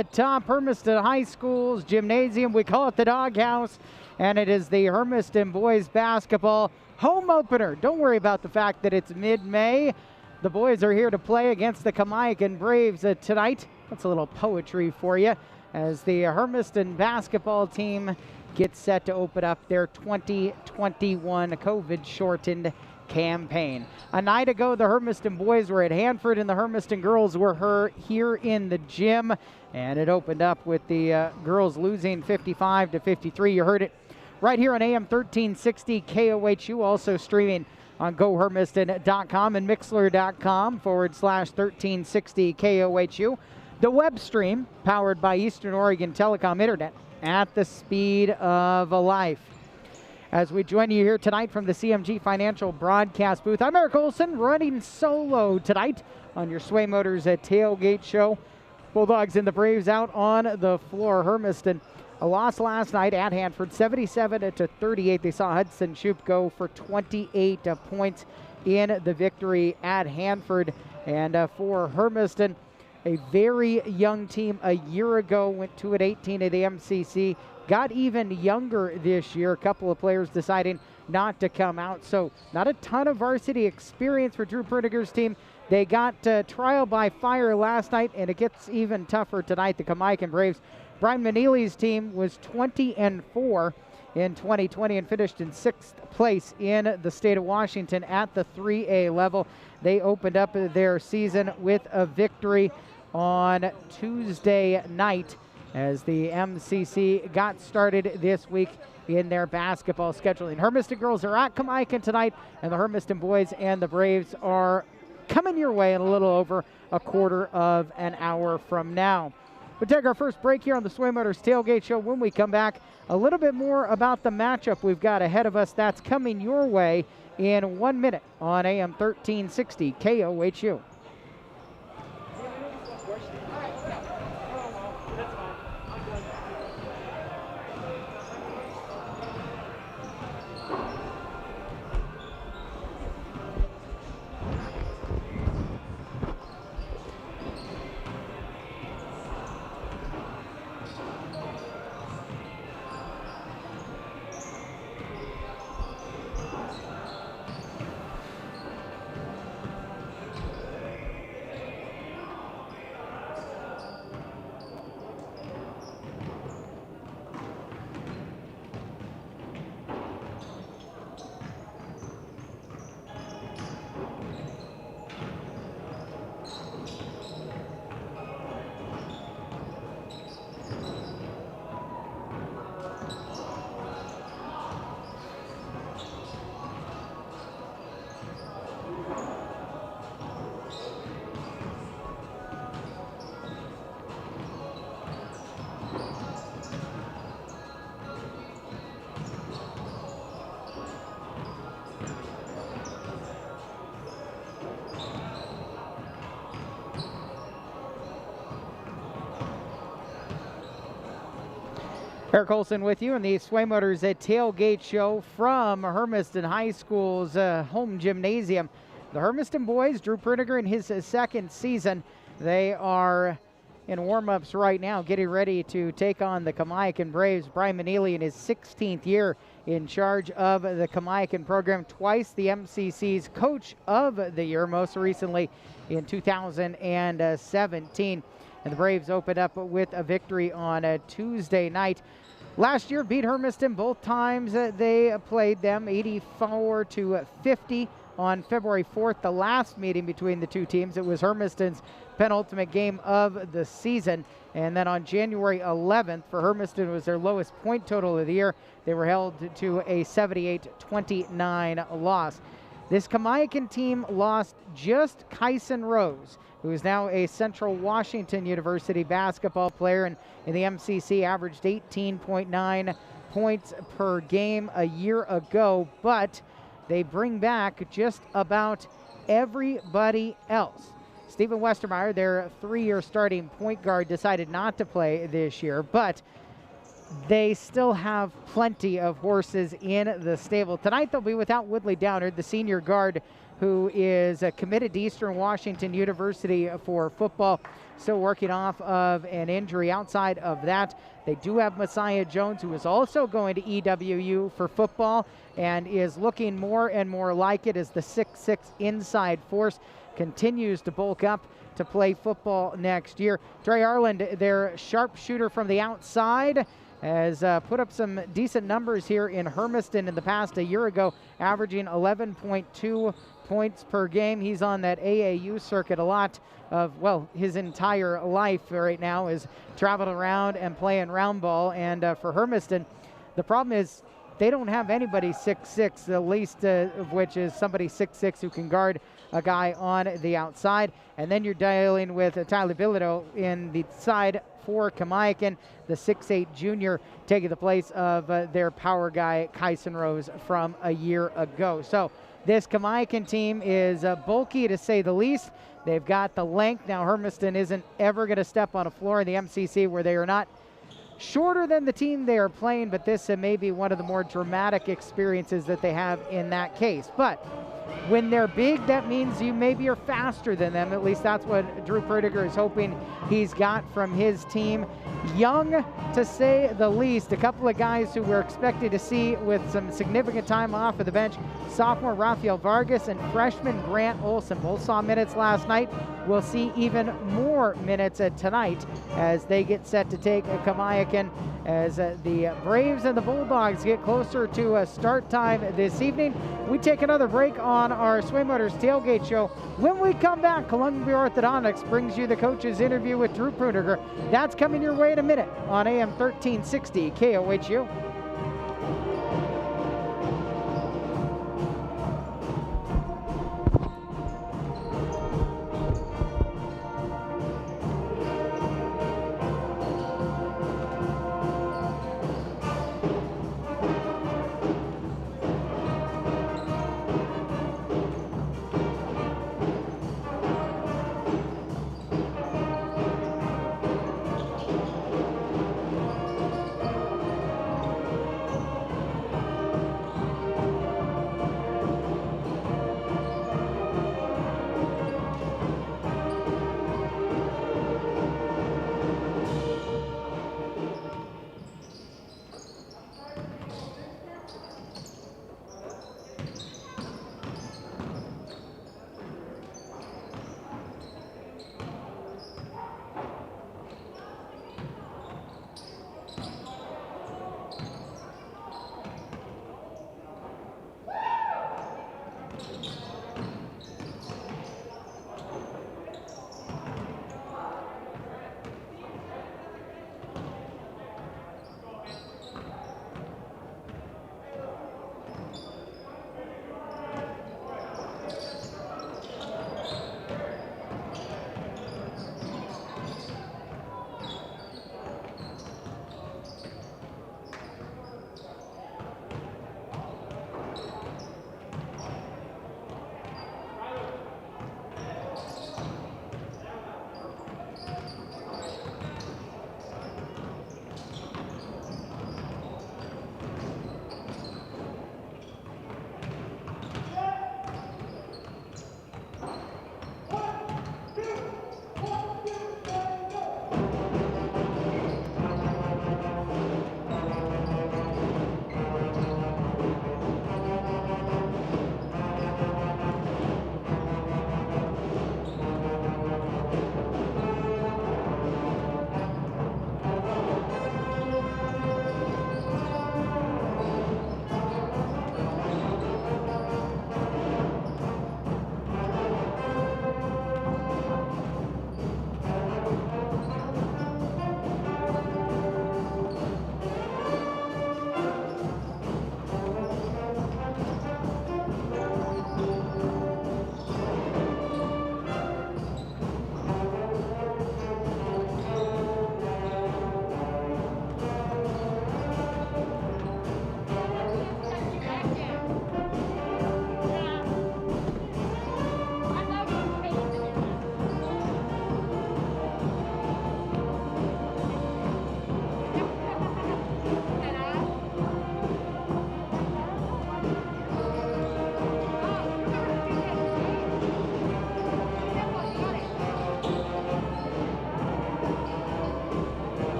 atop Hermiston High School's gymnasium. We call it the Doghouse, and it is the Hermiston boys basketball home opener. Don't worry about the fact that it's mid-May. The boys are here to play against the Kamiakin Braves tonight. That's a little poetry for you as the Hermiston basketball team gets set to open up their 2021 COVID-shortened campaign. A night ago, the Hermiston boys were at Hanford and the Hermiston girls were here in the gym, and it opened up with the girls losing 55-53. You heard it right here on AM 1360 KOHU, also streaming on GoHermiston.com and Mixler.com/1360 KOHU. The web stream powered by Eastern Oregon Telecom Internet at the speed of a life. As we join you here tonight from the CMG Financial Broadcast booth, I'm Eric Olson, running solo tonight on your Sway Motors Tailgate Show. Bulldogs and the Braves out on the floor. Hermiston, a loss last night at Hanford, 77-38. They saw Hudson Shoup go for 28 points in the victory at Hanford. And for Hermiston, a very young team a year ago, went 2-18 at the MCC, got even younger this year. A couple of players deciding not to come out, so not a ton of varsity experience for Drew Perniger's team. They got trial by fire last night, and it gets even tougher tonight. The Kamiakin Braves, Brian Manili's team was 20-4 in 2020 and finished in 6th place in the state of Washington at the 3A level. They opened up their season with a victory on Tuesday night as the MCC got started this week in their basketball scheduling. Hermiston girls are at Kamiakin tonight, and the Hermiston boys and the Braves are coming your way in a little over a quarter of an hour from now. We'll take our first break here on the Sway Motors Tailgate Show. When we come back, a little bit more about the matchup we've got ahead of us. That's coming your way in 1 minute on AM 1360 KOHU. Eric Olson with you in the Sway Motors Tailgate Show from Hermiston High School's home gymnasium. The Hermiston boys, Drew Perniger in his second season, they are in warm-ups right now, getting ready to take on the Kamiakin Braves. Brian Manili in his 16th year in charge of the Kamiakin program, twice the MCC's Coach of the Year, most recently in 2017. And the Braves opened up with a victory on a Tuesday night. Last year beat Hermiston both times they played them, 84-50 on February 4th, the last meeting between the two teams. It was Hermiston's penultimate game of the season. And then on January 11th, for Hermiston, it was their lowest point total of the year. They were held to a 78-29 loss. This Kamiakin team lost just Kyson Rose, who is now a Central Washington University basketball player, and in the MCC averaged 18.9 points per game a year ago, but they bring back just about everybody else. Stephen Westermeyer, their 3-year starting point guard, decided not to play this year, but they still have plenty of horses in the stable. Tonight they'll be without Woodley Downard, the senior guard who is committed to Eastern Washington University for football, still working off of an injury. Outside of that, they do have Messiah Jones, who is also going to EWU for football and is looking more and more like it as the 6'6" inside force continues to bulk up to play football next year. Trey Arland, their sharpshooter from the outside, has put up some decent numbers here in Hermiston in the past. A year ago, averaging 11.2 points per game. He's on that AAU circuit a lot of, well, his entire life right now is traveling around and playing round ball. And for Hermiston, the problem is they don't have anybody 6'6", the least of which is somebody 6'6" who can guard a guy on the outside. And then you're dealing with Tyler Bilodeau in the side for Kamiakin, the 6'8" junior, taking the place of their power guy, Kyson Rose, from a year ago. So this Kamiakin team is bulky, to say the least. They've got the length. Now, Hermiston isn't ever going to step on a floor in the MCC where they are not shorter than the team they are playing, but this may be one of the more dramatic experiences that they have in that case. But when they're big, that means you maybe are faster than them. At least that's what Drew Pritiger is hoping he's got from his team. Young, to say the least. A couple of guys who we're expected to see with some significant time off of the bench. Sophomore Rafael Vargas and freshman Grant Olson both saw minutes last night. We'll see even more minutes tonight as they get set to take Kamiakin, as the Braves and the Bulldogs get closer to start time this evening. We take another break on our Sway Motors Tailgate Show. When we come back, Columbia Orthodontics brings you the coach's interview with Drew Pritiger. That's coming your way in a minute on AM 1360 KOHU.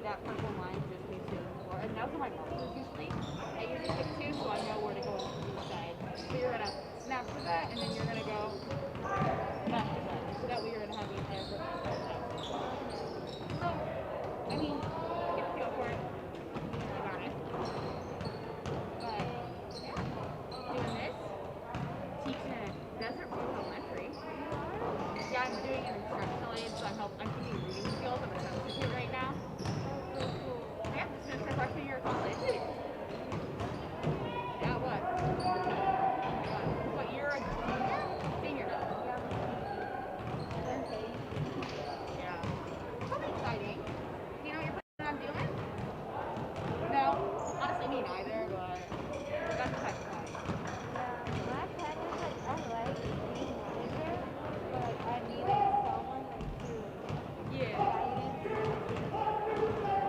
that purple line just means to the floor. And that's what my markers usually. I usually stick to, so I know where to go inside. So you're gonna snap to that, and then you're gonna go left to that. So that way you're gonna have the entire purple. So, I mean, get a feel for it. You got it. But yeah, doing this, teaching at Desert View Elementary. Yeah, I'm doing an instructional aid, so I'm teaching reading skills. I'm a substitute right now. Yeah, just finished my freshman year of college. Yeah, what? What, you're a junior? Senior now. Yeah. Probably exciting. You know what you're planning on doing? No, honestly me neither, but that's the type of thing. My plan is like I like being manager, but I needed someone like to Yeah. guide it.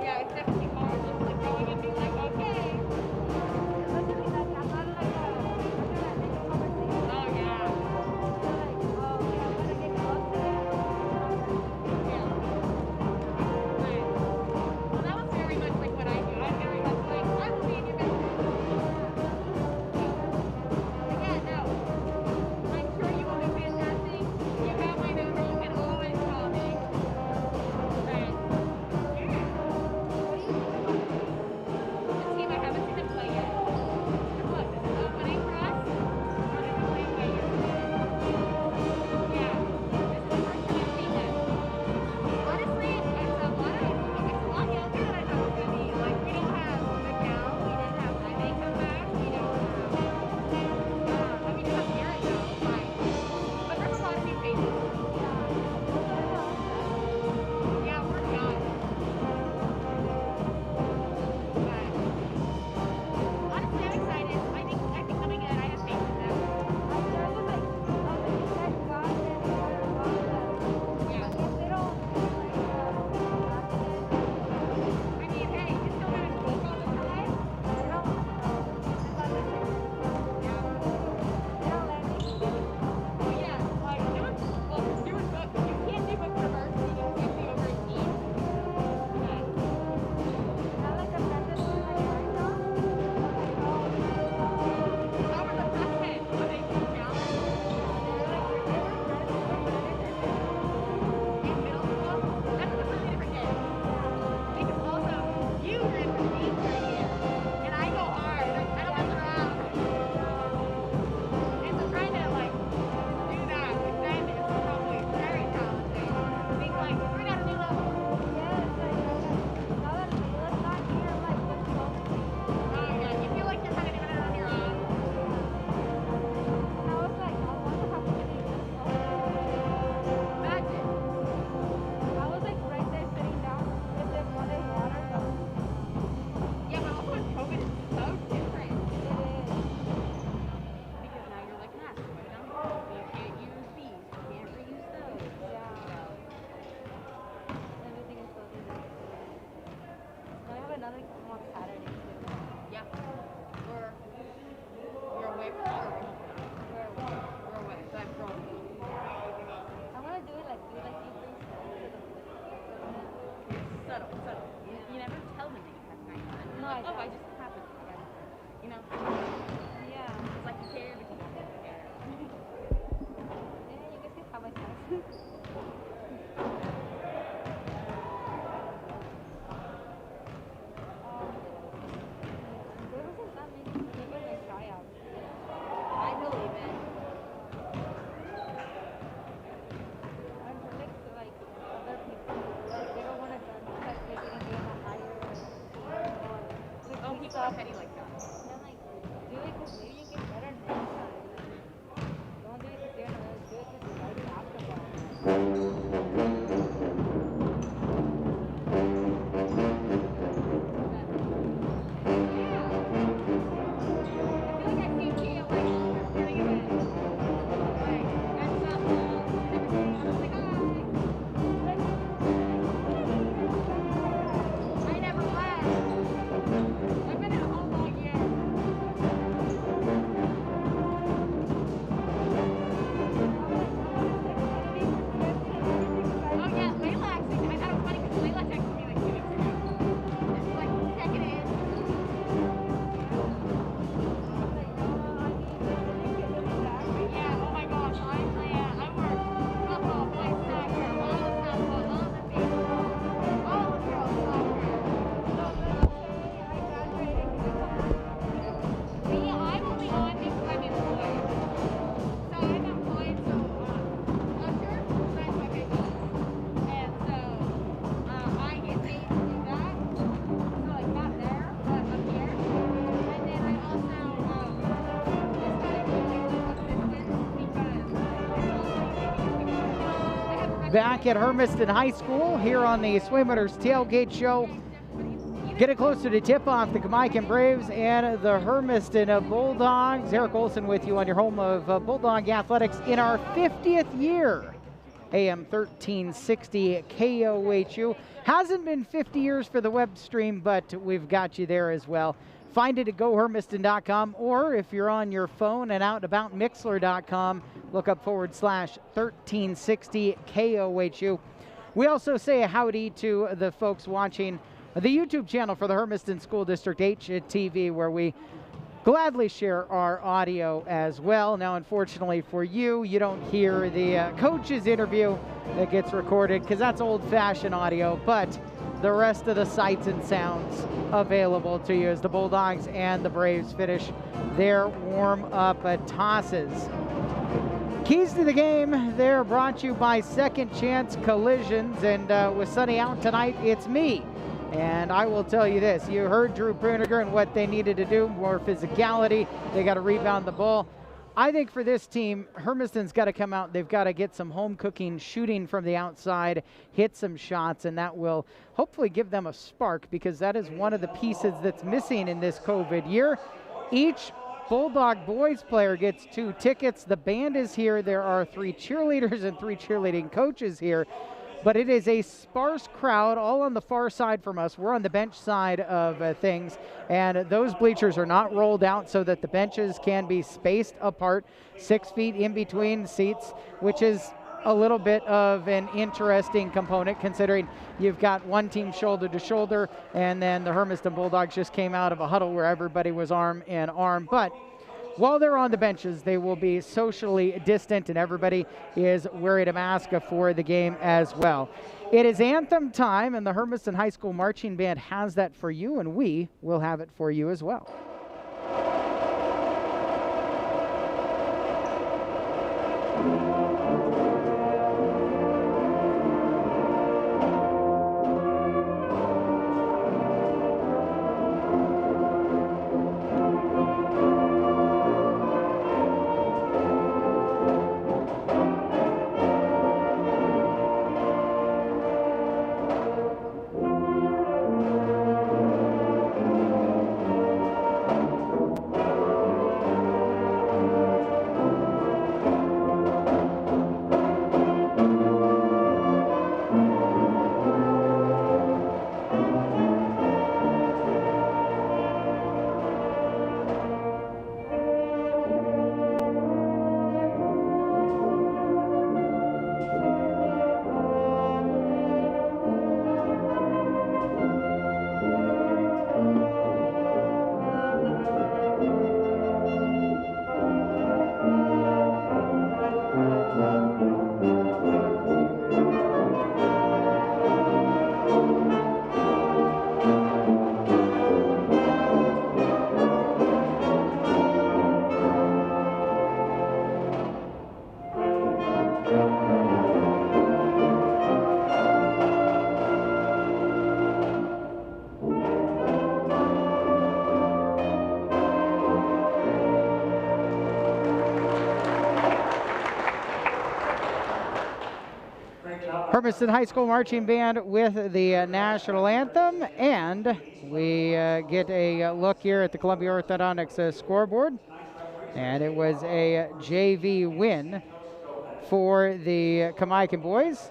Yeah, it's definitely hard just like going and being like, okay. Especially like I'm not like a conversation. Oh yeah. Like, oh yeah, I'm gonna get close to them. Yeah. Right. Well, that was very much like what I do. I'm very much like, I will be in your best interest. Again, no. I'm sure you will do fantastic. You have my number. You can always call me. Right. Yeah. The team, I haven't seen them play yet. Look, this is opening for us. We're going to play way yesterday. Yeah. This is the first time I've seen them. Honestly, it's a lot younger than I thought it was going to be. Like, we don't have Miguel, we didn't have Jaime come back, we don't have, I mean, we have Garrett though, fine. But there's a lot of new faces. Yeah, we're young. But, honestly, I'm excited. I think coming in, I have faith in them. I started like, oh, you said God and Yeah. if they don't like I mean, hey, it's still not a week all the time. they don't let me. Well, yeah, like, doing books, you can't do books reversing, you can't do over 18. Yeah. Not like a method like right now. How were the freshmen? Were they challenged in middle school? That's a completely different game. Because also, you were in for the team for a year, and I go hard. I don't mess around. And so trying to, like, do that with them is probably very challenging. Being like, we're at a new level. Yes, like now that Layla's not here, I'm like just focusing. Oh, yeah, you feel like you're kind of doing it on your own. And I was like, I want to have to do this. Imagine. I was like right there sitting down with them wanted water, but Yeah, but also with COVID, it's so different. it is. Because now you're like masks, you know? You can't use these, you can't reuse those. Yeah. Everything is so different. I have another game on Saturday too. Yeah. Or you're away from that, or Where we we're away. So I'm from. I want to do it like you bring stuff to the Subtle, subtle. You never tell them that you have 9 months. No, Like, I oh, I don't. just happened. You know? Yeah. It's like you care, but you don't care. Yeah, you guys can have my snacks. There wasn't that many people in the tryouts. I believe it. I'm like other people, like they don't want to done because they didn't get a higher or Oh, people are petty like that. And I'm like, do it because maybe you get better next time. Don't do it because you're not do it because you like basketball. I've been at home all back at Hermiston High School here on the Swingmutters Tailgate Show. Getting closer to tip-off, the Kamiakin Braves and the Hermiston Bulldogs. Eric Olson with you on your home of Bulldog Athletics in our 50th year. AM 1360 KOHU. Hasn't been 50 years for the web stream, but we've got you there as well. Find it at gohermiston.com, or if you're on your phone and out and about, mixler.com, look up /1360 KOHU. We also say a howdy to the folks watching the YouTube channel for the Hermiston School District HTV, where we gladly share our audio as well. Now, unfortunately for you, you don't hear the coach's interview that gets recorded because that's old-fashioned audio, but the rest of the sights and sounds available to you as the Bulldogs and the Braves finish their warm-up tosses. Keys to the game, they're brought to you by Second Chance Collisions, and with Sunny out tonight, it's me. And I will tell you this, you heard Drew Pruniger and what they needed to do, more physicality, they got to rebound the ball. I think for this team, Hermiston's got to come out, they've got to get some home cooking, shooting from the outside, hit some shots, and that will hopefully give them a spark, because that is one of the pieces that's missing in this COVID year. Each Bulldog boys player gets 2 tickets. The band is here. There are 3 cheerleaders and 3 cheerleading coaches here. But it is a sparse crowd all on the far side from us. We're on the bench side of things, and those bleachers are not rolled out so that the benches can be spaced apart, 6 feet in between seats, which is a little bit of an interesting component considering you've got one team shoulder to shoulder, and then the Hermiston Bulldogs just came out of a huddle where everybody was arm in arm. But while they're on the benches, they will be socially distant, and everybody is wearing a mask for the game as well. It is anthem time, and the Hermiston High School Marching Band has that for you, and we will have it for you as well. Hermiston High School Marching Band with the national anthem, and we get a look here at the Columbia Orthodontics scoreboard, and it was a JV win for the Kamiakin boys.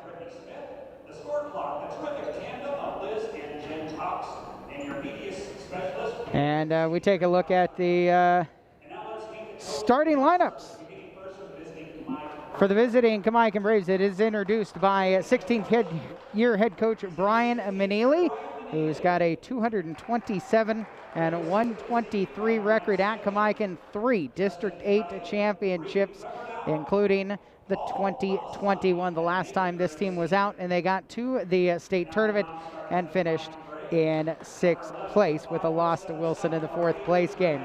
And we take a look at the starting lineups for the visiting Kamiakin Braves. It is introduced by 16th year head coach Brian Manili, who's got a 227 and a 123 record at Kamiakin, 3 District 8 championships, including the 2021, the last time this team was out, and they got to the state tournament and finished in 6th place with a loss to Wilson in the 4th place game.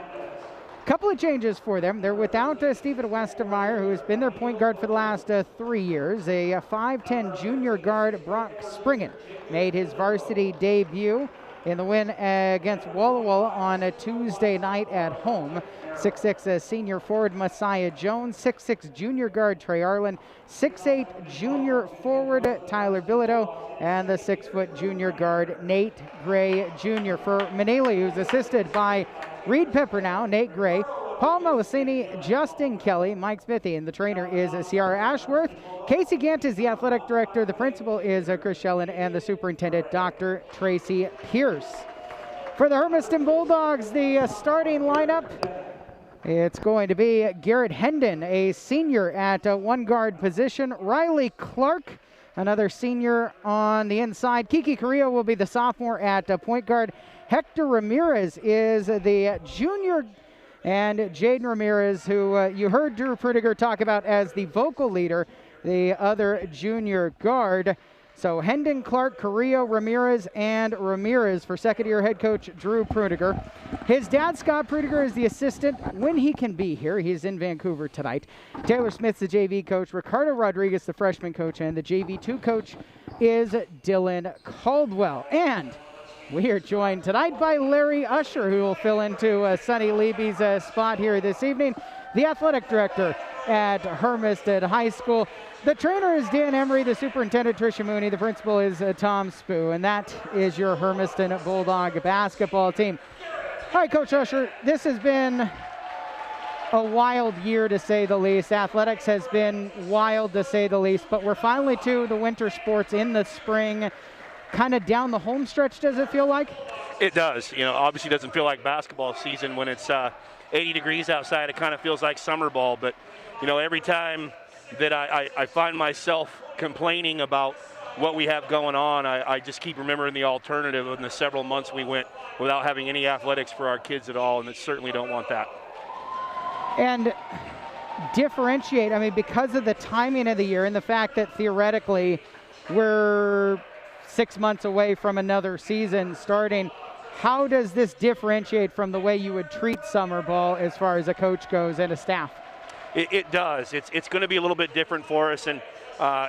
Couple of changes for them. They're without Stephen Westermeyer, who has been their point guard for the last 3 years. A 5'10 junior guard, Brock Springen, made his varsity debut. in the win against Walla Walla on a Tuesday night at home. 6'6" senior forward Messiah Jones, 6'6" junior guard Trey Arlen, 6'8" junior forward Tyler Bilodeau, and the 6-foot junior guard Nate Gray Jr. For Manili, who's assisted by Reed Pepper now, Nate Gray, Paul Melisini, Justin Kelly, Mike Smithy, and the trainer is Ciara Ashworth. Casey Gant is the athletic director. The principal is Chris Shellen, and the superintendent, Dr. Tracy Pierce. For the Hermiston Bulldogs, the starting lineup, it's going to be Garrett Hendon, a senior at one guard position. Riley Clark, another senior on the inside. Kiki Carrillo will be the sophomore at point guard. Hector Ramirez is the junior, and Jaden Ramirez, who you heard Drew Prudiger talk about as the vocal leader, the other junior guard. So Hendon, Clark, Carrillo, Ramirez, and Ramirez for second-year head coach Drew Prudiger. His dad, Scott Prudiger, is the assistant when he can be here. He's in Vancouver tonight. Taylor Smith's the JV coach. Ricardo Rodriguez, the freshman coach, and the JV2 coach is Dylan Caldwell. And we are joined tonight by Larry Usher, who will fill into Sonny Levy's spot here this evening, the athletic director at Hermiston High School. The trainer is Dan Emery, the superintendent Tricia Mooney, the principal is Tom Spoo, and that is your Hermiston Bulldog basketball team. All right, Coach Usher, this has been a wild year to say the least. Athletics has been wild to say the least, but we're finally to the winter sports in the spring. Kind of down the home stretch, does it feel like? It does. You know, obviously doesn't feel like basketball season when it's 80 degrees outside. It kind of feels like summer ball. But, you know, every time that I find myself complaining about what we have going on, I just keep remembering the alternative in the several months we went without having any athletics for our kids at all, and I certainly don't want that. And differentiate, I mean, because of the timing of the year and the fact that theoretically we're 6 months away from another season starting, how does this differentiate from the way you would treat summer ball as far as a coach goes and a staff? It does. It's going to be a little bit different for us, and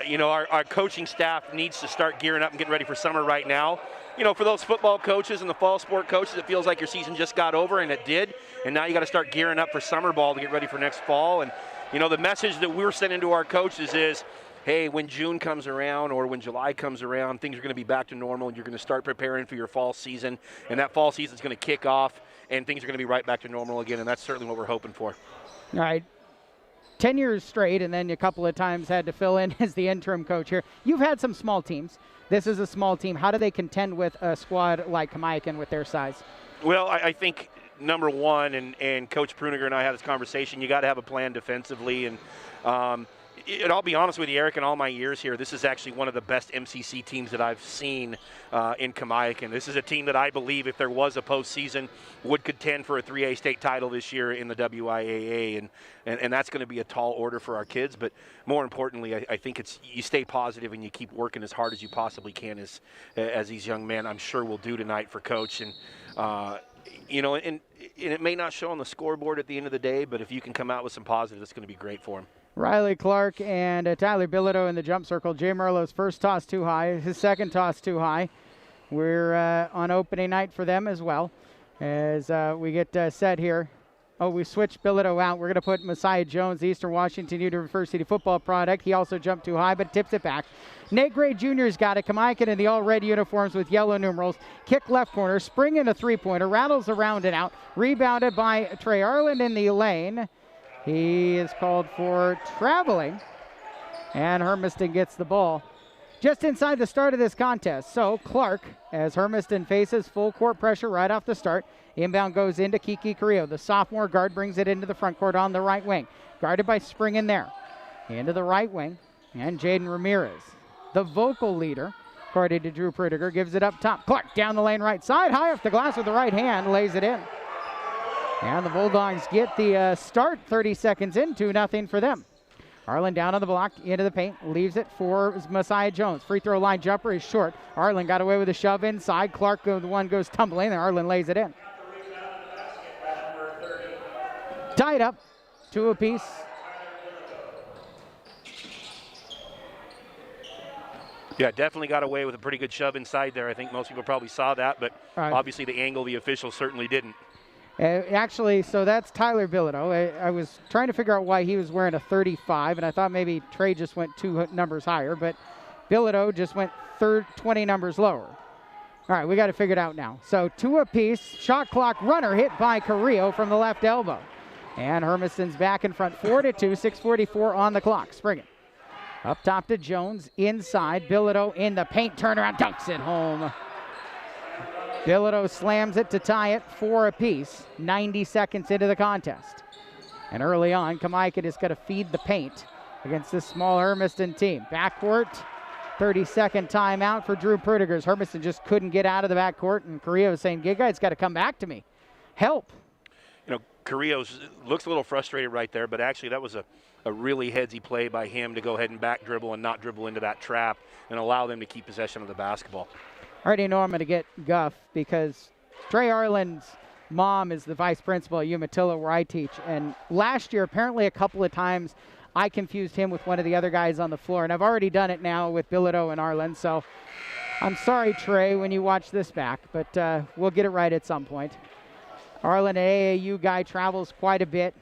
you know, our coaching staff needs to start gearing up and getting ready for summer right now. You know, for those football coaches and the fall sport coaches, it feels like your season just got over, and it did, and now you got to start gearing up for summer ball to get ready for next fall. And you know, the message that we're sending to our coaches is, hey, when June comes around or when July comes around, things are going to be back to normal, and you're going to start preparing for your fall season, and that fall season is going to kick off, and things are going to be right back to normal again, and that's certainly what we're hoping for. All right. 10 years straight, and then a couple of times had to fill in as the interim coach here. You've had some small teams. This is a small team. How do they contend with a squad like Kamiakin with their size? Well, I think number one, and Coach Pruniger and I had this conversation, you got to have a plan defensively. And I'll be honest with you, Eric, in all my years here, this is actually one of the best MCC teams that I've seen in Kamiakin. This is a team that I believe, if there was a postseason, would contend for a 3A state title this year in the WIAA, and that's going to be a tall order for our kids. But more importantly, I think it's you stay positive and you keep working as hard as you possibly can, as these young men, I'm sure, will do tonight for Coach. And you know, and it may not show on the scoreboard at the end of the day, but if you can come out with some positive, it's going to be great for them. Riley Clark and Tyler Bilodeau in the jump circle. Jay Merlot's first toss too high, his second toss too high. We're on opening night for them as well as we get set here. Oh, we switched Bilodeau out. We're going to put Messiah Jones, the Eastern Washington University football product. He also jumped too high, but tips it back. Nate Gray Jr.'s got it. Kamiakin in the all-red uniforms with yellow numerals. Kick left corner, spring in a three-pointer, rattles around and out. Rebounded by Trey Arlen in the lane. He is called for traveling, and Hermiston gets the ball just inside the start of this contest. So Clark, as Hermiston faces full court pressure right off the start, inbound goes into Kiki Carrillo. The sophomore guard brings it into the front court on the right wing. Guarded by Spring in there. Into the right wing, and Jaden Ramirez, the vocal leader, according to Drew Prudiger, gives it up top. Clark down the lane right side, high off the glass with the right hand, lays it in. And the Bulldogs get the start 30 seconds in, 2-0 for them. Arlen down on the block, into the paint, leaves it for Messiah Jones. Free throw line jumper is short. Arlen got away with a shove inside. Clark, the one goes tumbling, and Arlen lays it in. Tied up, 2 apiece. Yeah, definitely got away with a pretty good shove inside there. I think most people probably saw that, but obviously the angle, the official certainly didn't. Actually, so that's Tyler Bilodeau. I was trying to figure out why he was wearing a 35, and I thought maybe Trey just went 2 numbers higher, but Bilodeau just went 20 numbers lower. All right, we got to figure it out now. So 2 apiece. Shot clock runner hit by Carrillo from the left elbow. And Hermiston's back in front 4-2, 6:44 on the clock. Spriggan up top to Jones, inside. Bilodeau in the paint, turnaround, dunks it home. Bilodeau slams it to tie it 4 apiece, 90 seconds into the contest. And early on, Kamiakin is going to feed the paint against this small Hermiston team. Backcourt, 30-second timeout for Drew Prudegers. Hermiston just couldn't get out of the backcourt, and Carrillo is saying, "Guys, got to come back to me. Help." You know, Carrillo looks a little frustrated right there, but actually that was a really headsy play by him to go ahead and back dribble and not dribble into that trap and allow them to keep possession of the basketball. I already know I'm going to get guff because Trey Arlen's mom is the vice principal at Umatilla where I teach. And last year, apparently a couple of times, I confused him with one of the other guys on the floor. And I've already done it now with Bilodeau and Arlen. So I'm sorry, Trey, when you watch this back. But we'll get it right at some point. Arlen, an AAU guy, travels quite a bit.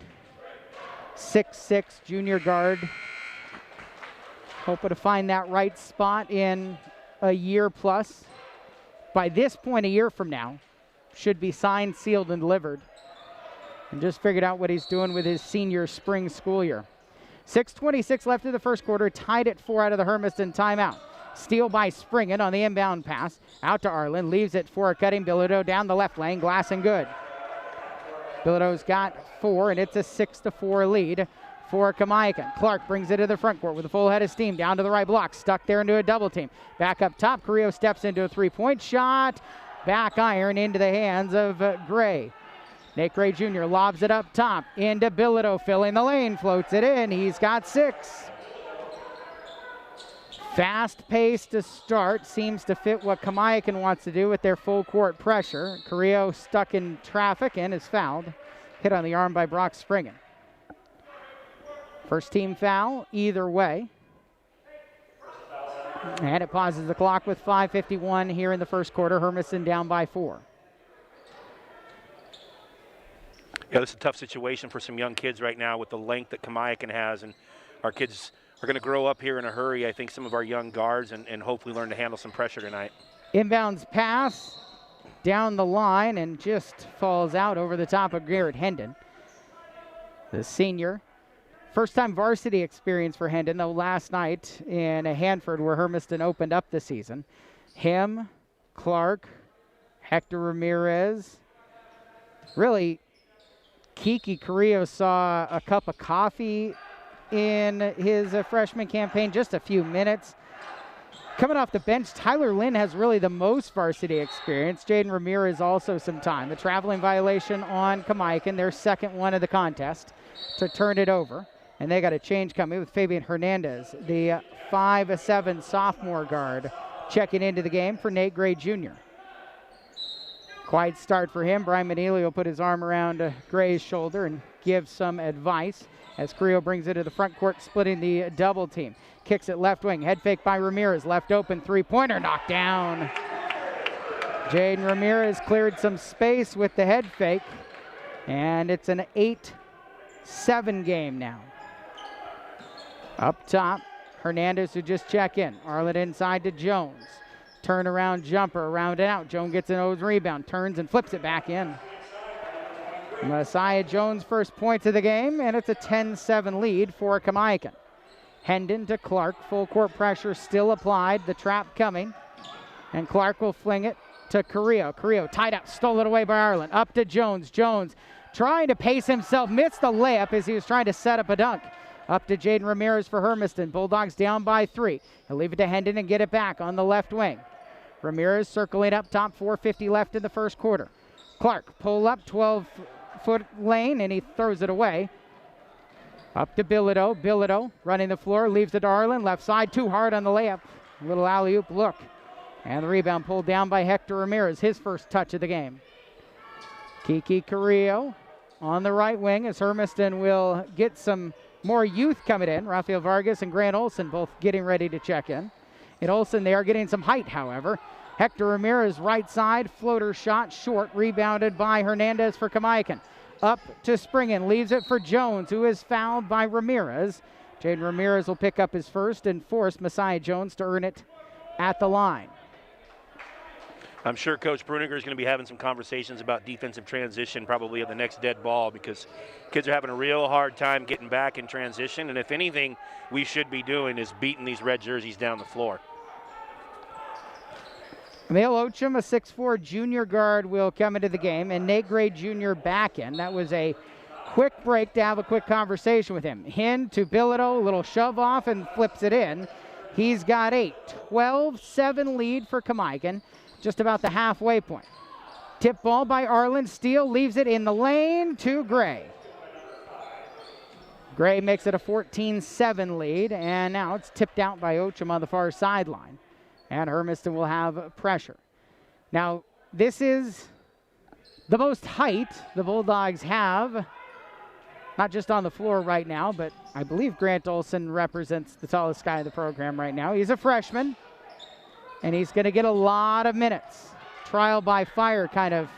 6'6", junior guard. Hoping to find that right spot in a year plus. By this point, a year from now, should be signed, sealed, and delivered. And just figured out what he's doing with his senior spring school year. 6:26 left in the first quarter, tied at 4 out of the Hermiston timeout. Steal by Spriggan on the inbound pass. Out to Arlen, leaves it for a cutting Bilodeau down the left lane, glass and good. Bilodeau's got 4, and it's a 6-4 lead for Kamiakin. Clark brings it to the front court with a full head of steam down to the right block. Stuck there into a double team. Back up top, Carrillo steps into a 3-point shot. Back iron into the hands of Gray. Nate Gray Jr. lobs it up top into Bilodeau, filling the lane, floats it in. He's got 6. Fast pace to start seems to fit what Kamiakin wants to do with their full court pressure. Carrillo stuck in traffic and is fouled. Hit on the arm by Brock Spriggan. First team foul either way. And it pauses the clock with 5:51 here in the first quarter. Hermiston down by 4. Yeah, this is a tough situation for some young kids right now with the length that Kamiakin has, and our kids are going to grow up here in a hurry. I think some of our young guards and hopefully learn to handle some pressure tonight. Inbounds pass down the line and just falls out over the top of Garrett Hendon, the senior. First time varsity experience for Hendon, though last night in Hanford where Hermiston opened up the season. Him, Clark, Hector Ramirez. Really, Kiki Carrillo saw a cup of coffee in his freshman campaign, just a few minutes. Coming off the bench, Tyler Lynn has really the most varsity experience. Jaden Ramirez also some time. A traveling violation on Kamiakin, their second one of the contest, to turn it over. And they got a change coming with Fabian Hernandez, the 5'7" sophomore guard, checking into the game for Nate Gray Jr. Quiet start for him. Brian Manili will put his arm around Gray's shoulder and give some advice as Carrillo brings it to the front court, splitting the double team. Kicks it left wing. Head fake by Ramirez. Left open three-pointer. Knocked down. Jaden Ramirez cleared some space with the head fake. And it's an 8-7 game now. Up top, Hernandez who just check in. Arlen inside to Jones. Turnaround jumper, around and out. Jones gets an O's rebound, turns and flips it back in. Messiah Jones' first points of the game, and it's a 10-7 lead for Kamiakin. Hendon to Clark, full court pressure still applied, the trap coming. And Clark will fling it to Carrillo. Carrillo tied up, stole it away by Arlen. Up to Jones. Jones trying to pace himself, missed the layup as he was trying to set up a dunk. Up to Jaden Ramirez for Hermiston. Bulldogs down by 3. He'll leave it to Hendon and get it back on the left wing. Ramirez circling up top, 4:50 left in the first quarter. Clark pull up, 12-foot lane, and he throws it away. Up to Bilodeau. Bilodeau running the floor, leaves it to Arlen. Left side, too hard on the layup. Little alley-oop look. And the rebound pulled down by Hector Ramirez, his first touch of the game. Kiki Carrillo on the right wing as Hermiston will get some more youth coming in. Rafael Vargas and Grant Olson both getting ready to check in. And Olsen, they are getting some height, however. Hector Ramirez, right side, floater shot, short, rebounded by Hernandez for Kamiakin. Up to Springen, leaves it for Jones, who is fouled by Ramirez. Jaden Ramirez will pick up his first and force Messiah Jones to earn it at the line. I'm sure Coach Pruniger is going to be having some conversations about defensive transition probably at the next dead ball, because kids are having a real hard time getting back in transition. And if anything we should be doing is beating these red jerseys down the floor. Emil Ochum, a 6'4 junior guard, will come into the game, and Nate Gray Jr. back in. That was a quick break to have a quick conversation with him. Hin to Bilodeau, a little shove off and flips it in. He's got 8. 12-7 lead for Kamiakin, just about the halfway point. Tip ball by Arlen. Steele leaves it in the lane to Gray. Gray makes it a 14-7 lead, and now it's tipped out by Ochum on the far sideline. And Hermiston will have pressure. Now, this is the most height the Bulldogs have, not just on the floor right now, but I believe Grant Olsen represents the tallest guy in the program right now. He's a freshman, and he's going to get a lot of minutes. Trial by fire kind of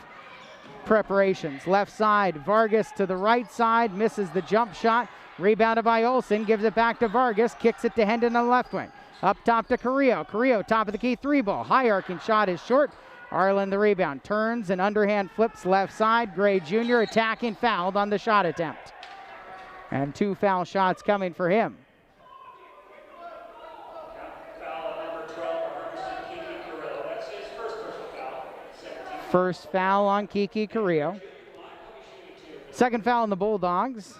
preparations. Left side, Vargas to the right side, misses the jump shot. Rebounded by Olsen, gives it back to Vargas, kicks it to Hendon on the left wing. Up top to Carrillo. Carrillo, top of the key, 3-ball. High arcing shot is short. Arlen the rebound. Turns and underhand flips left side. Gray Jr. attacking, fouled on the shot attempt. And 2 foul shots coming for him. First foul on Kiki Carrillo. Second foul on the Bulldogs.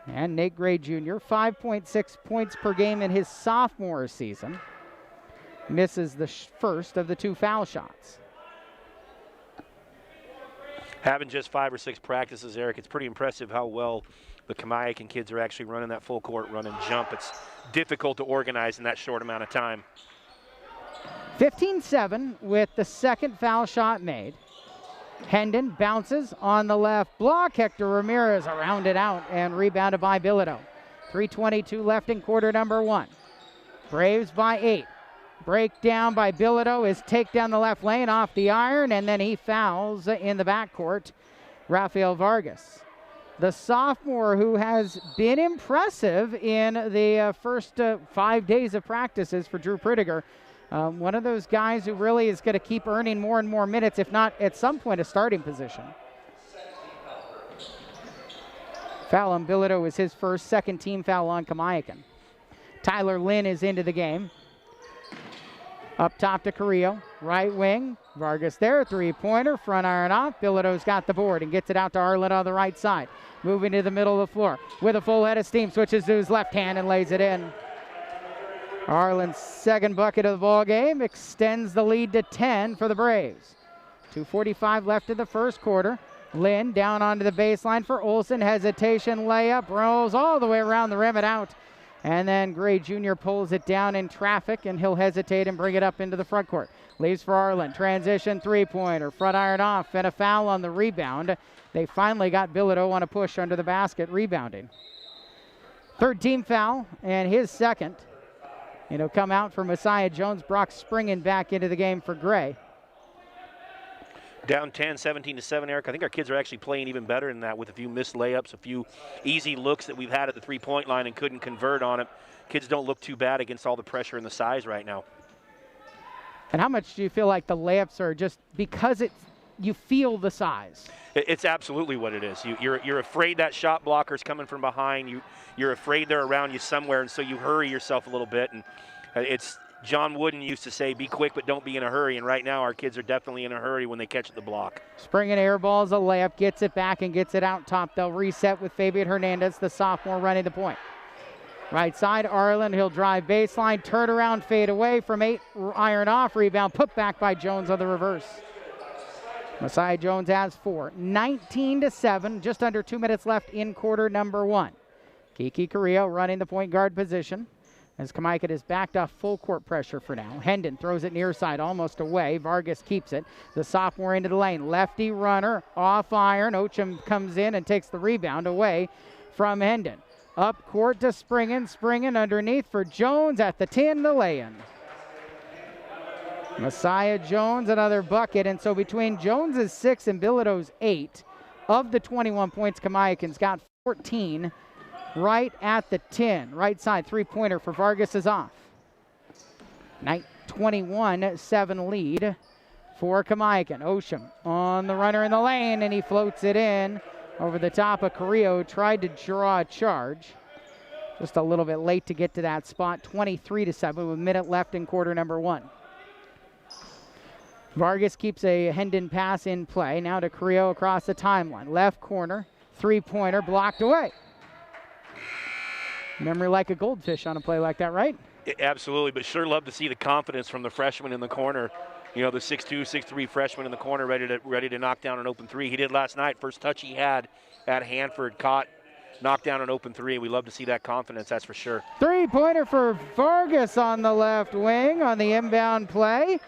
And Nate Gray Jr., 5.6 points per game in his sophomore season. Misses the first of the 2 foul shots. Having just 5 or 6 practices, Eric, it's pretty impressive how well the Kamiakin kids are actually running that full court run and jump. It's difficult to organize in that short amount of time. 15-7 with the second foul shot made. Hendon bounces on the left block. Hector Ramirez around it out and rebounded by Bilodeau. 3:22 left in quarter number 1. Braves by 8. Breakdown by Bilodeau is take down the left lane off the iron, and then he fouls in the backcourt Rafael Vargas. The sophomore who has been impressive in the first 5 days of practices for Drew Pritiger. One of those guys who really is going to keep earning more and more minutes, if not at some point a starting position. Foul on Bilodeau is his first, second team foul on Kamiakin. Tyler Lynn is into the game. Up top to Carrillo, right wing. Vargas there, 3-pointer, front iron off. Bilodeau's got the board and gets it out to Arlen on the right side. Moving to the middle of the floor with a full head of steam, switches to his left hand and lays it in. Arlen's second bucket of the ball game extends the lead to 10 for the Braves. 2:45 left in the first quarter. Lynn down onto the baseline for Olsen. Hesitation layup, rolls all the way around the rim and out. And then Gray Jr. pulls it down in traffic, and he'll hesitate and bring it up into the front court. Leaves for Arlen. Transition 3-pointer. Front iron off and a foul on the rebound. They finally got Bilodeau on a push under the basket, rebounding. Third team foul, and his second. It'll come out for Messiah Jones. Brock Springen back into the game for Gray. Down 10, 17-7, Eric. I think our kids are actually playing even better than that with a few missed layups, a few easy looks that we've had at the three-point line and couldn't convert on it. Kids don't look too bad against all the pressure and the size right now. And how much do you feel like the layups are just because you feel the size? It's absolutely what it is. You're afraid that shot blocker's coming from behind. You're afraid they're around you somewhere, and so you hurry yourself a little bit. And it's John Wooden used to say, be quick but don't be in a hurry. And right now our kids are definitely in a hurry when they catch the block. Springen airballs a layup, gets it back and gets it out top. They'll reset with Fabian Hernandez, the sophomore, running the point. Right side, Arlen, he'll drive baseline, turn around, fade away from 8, iron off, rebound, put back by Jones on the reverse. Messiah Jones has 4. 19-7, just under 2 minutes left in quarter number 1. Kiki Carrillo running the point guard position as Kamiakin is backed off full court pressure for now. Hendon throws it near side, almost away. Vargas keeps it. The sophomore into the lane. Lefty runner, off iron. Ochum comes in and takes the rebound away from Hendon. Up court to Springen. Springen underneath for Jones at the 10, the lay-in. Messiah Jones, another bucket. And so between Jones's 6 and Bilodeau's 8, of the 21 points, Kamiakin's got 14 right at the 10. Right side three-pointer for Vargas is off. 21-7 lead for Kamiakin. Osham on the runner in the lane, and he floats it in over the top of Carrillo. Tried to draw a charge. Just a little bit late to get to that spot. 23-7 with a minute left in quarter number 1. Vargas keeps a Hendon pass in play. Now to Carrillo across the timeline. Left corner, three-pointer blocked away. Memory like a goldfish on a play like that, right? Absolutely, but sure love to see the confidence from the freshman in the corner. You know, the 6'2", 6'3" freshman in the corner ready to knock down an open three. He did last night. First touch he had at Hanford, caught, knocked down an open three. We love to see that confidence, that's for sure. Three-pointer for Vargas on the left wing on the inbound play.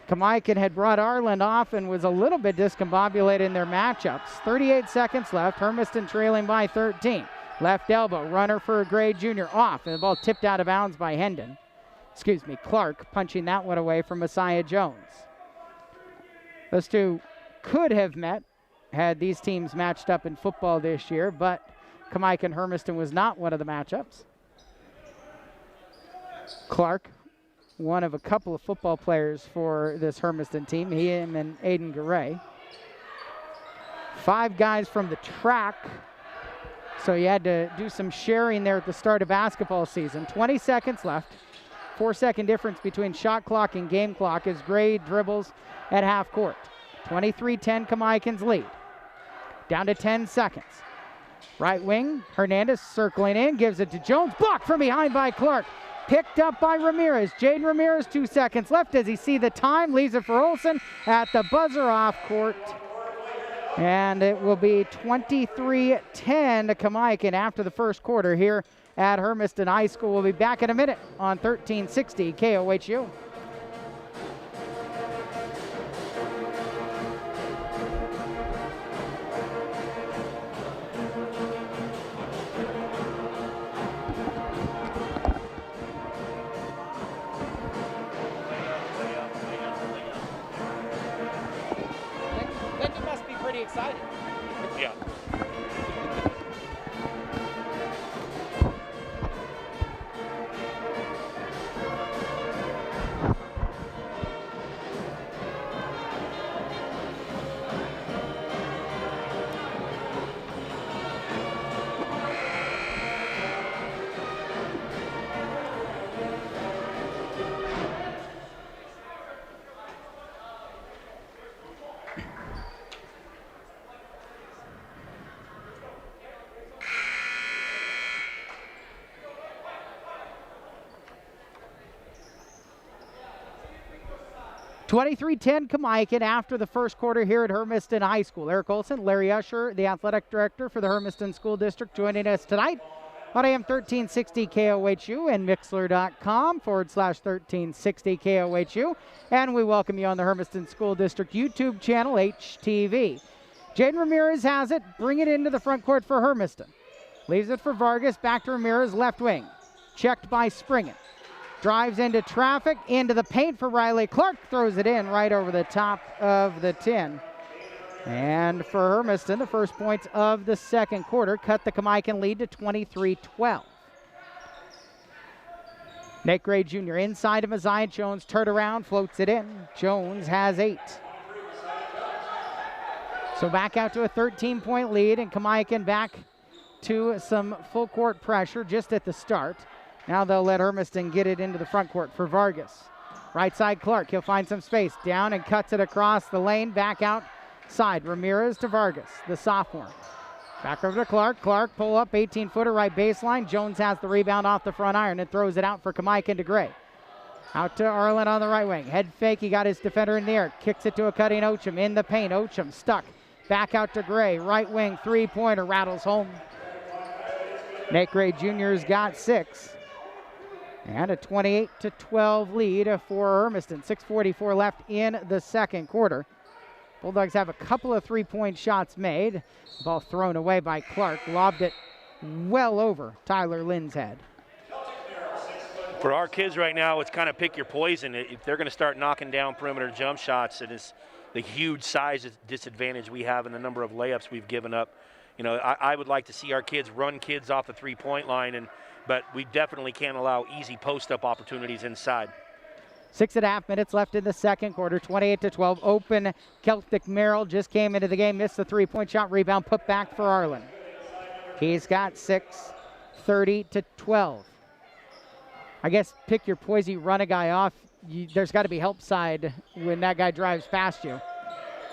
Kamiakin had brought Arland off and was a little bit discombobulated in their matchups. 38 seconds left. Hermiston trailing by 13. Left elbow, runner for Gray Jr. off, and the ball tipped out of bounds by Hendon. Clark punching that one away from Messiah Jones. Those two could have met had these teams matched up in football this year, but Kamiakin Hermiston was not one of the matchups. Clark, one of a couple of football players for this Hermiston team, him and Aiden Garay. 5 guys from the track, so you had to do some sharing there at the start of basketball season. 20 seconds left. 4-second difference between shot clock and game clock as Gray dribbles at half court. 23-10 Kamiakin's lead. Down to 10 seconds. Right wing, Hernandez circling in, gives it to Jones. Blocked from behind by Clark. Picked up by Ramirez. Jaden Ramirez, 2 seconds left. Does he see the time? Leaves it for Olsen at the buzzer off court. And it will be 23-10 to Kamiakin after the first quarter here at Hermiston High School. We'll be back in a minute on 1360 KOHU. Then you must be pretty excited. Yeah. (23-10) Kamiakin after the first quarter here at Hermiston High School. Eric Olson, Larry Usher, the athletic director for the Hermiston School District, joining us tonight on AM 1360 KOHU and Mixler.com/1360 KOHU. And we welcome you on the Hermiston School District YouTube channel, HTV. Jaden Ramirez has it, bring it into the front court for Hermiston. Leaves it for Vargas, back to Ramirez, left wing. Checked by Springen. Drives into traffic, into the paint for Riley Clark, throws it in right over the top of the 10. And for Hermiston, the first points of the second quarter cut the Kamiakin lead to 23-12. Nate Gray Jr. inside of Messiah Jones, turned around, floats it in. Jones has 8. So back out to a 13-point lead, and Kamiakin back to some full court pressure just at the start. Now they'll let Hermiston get it into the front court for Vargas. Right side Clark, he'll find some space. Down and cuts it across the lane, back outside. Ramirez to Vargas, the sophomore. Back over to Clark. Clark pull up, 18-footer right baseline. Jones has the rebound off the front iron and throws it out for Kamiakin to Gray. Out to Arlen on the right wing. Head fake, he got his defender in the air. Kicks it to a cutting Osham in the paint. Osham stuck. Back out to Gray. Right wing, three-pointer, rattles home. Nate Gray Jr.'s got 6. And a 28-12 lead for Hermiston. 6:44 left in the second quarter. Bulldogs have a couple of three-point shots made. Ball thrown away by Clark. Lobbed it well over Tyler Lynn's head. For our kids right now, it's kind of pick your poison. If they're going to start knocking down perimeter jump shots, it is the huge size disadvantage we have and the number of layups we've given up. You know, I would like to see our kids run kids off the three-point line, but we definitely can't allow easy post-up opportunities inside. 6.5 minutes left in the second quarter, 28-12. Open Celtic Merrill just came into the game, missed the three-point shot, rebound put back for Arlen. He's got 6, 30-12. I guess pick your poison, run a guy off. There's got to be help side when that guy drives past you.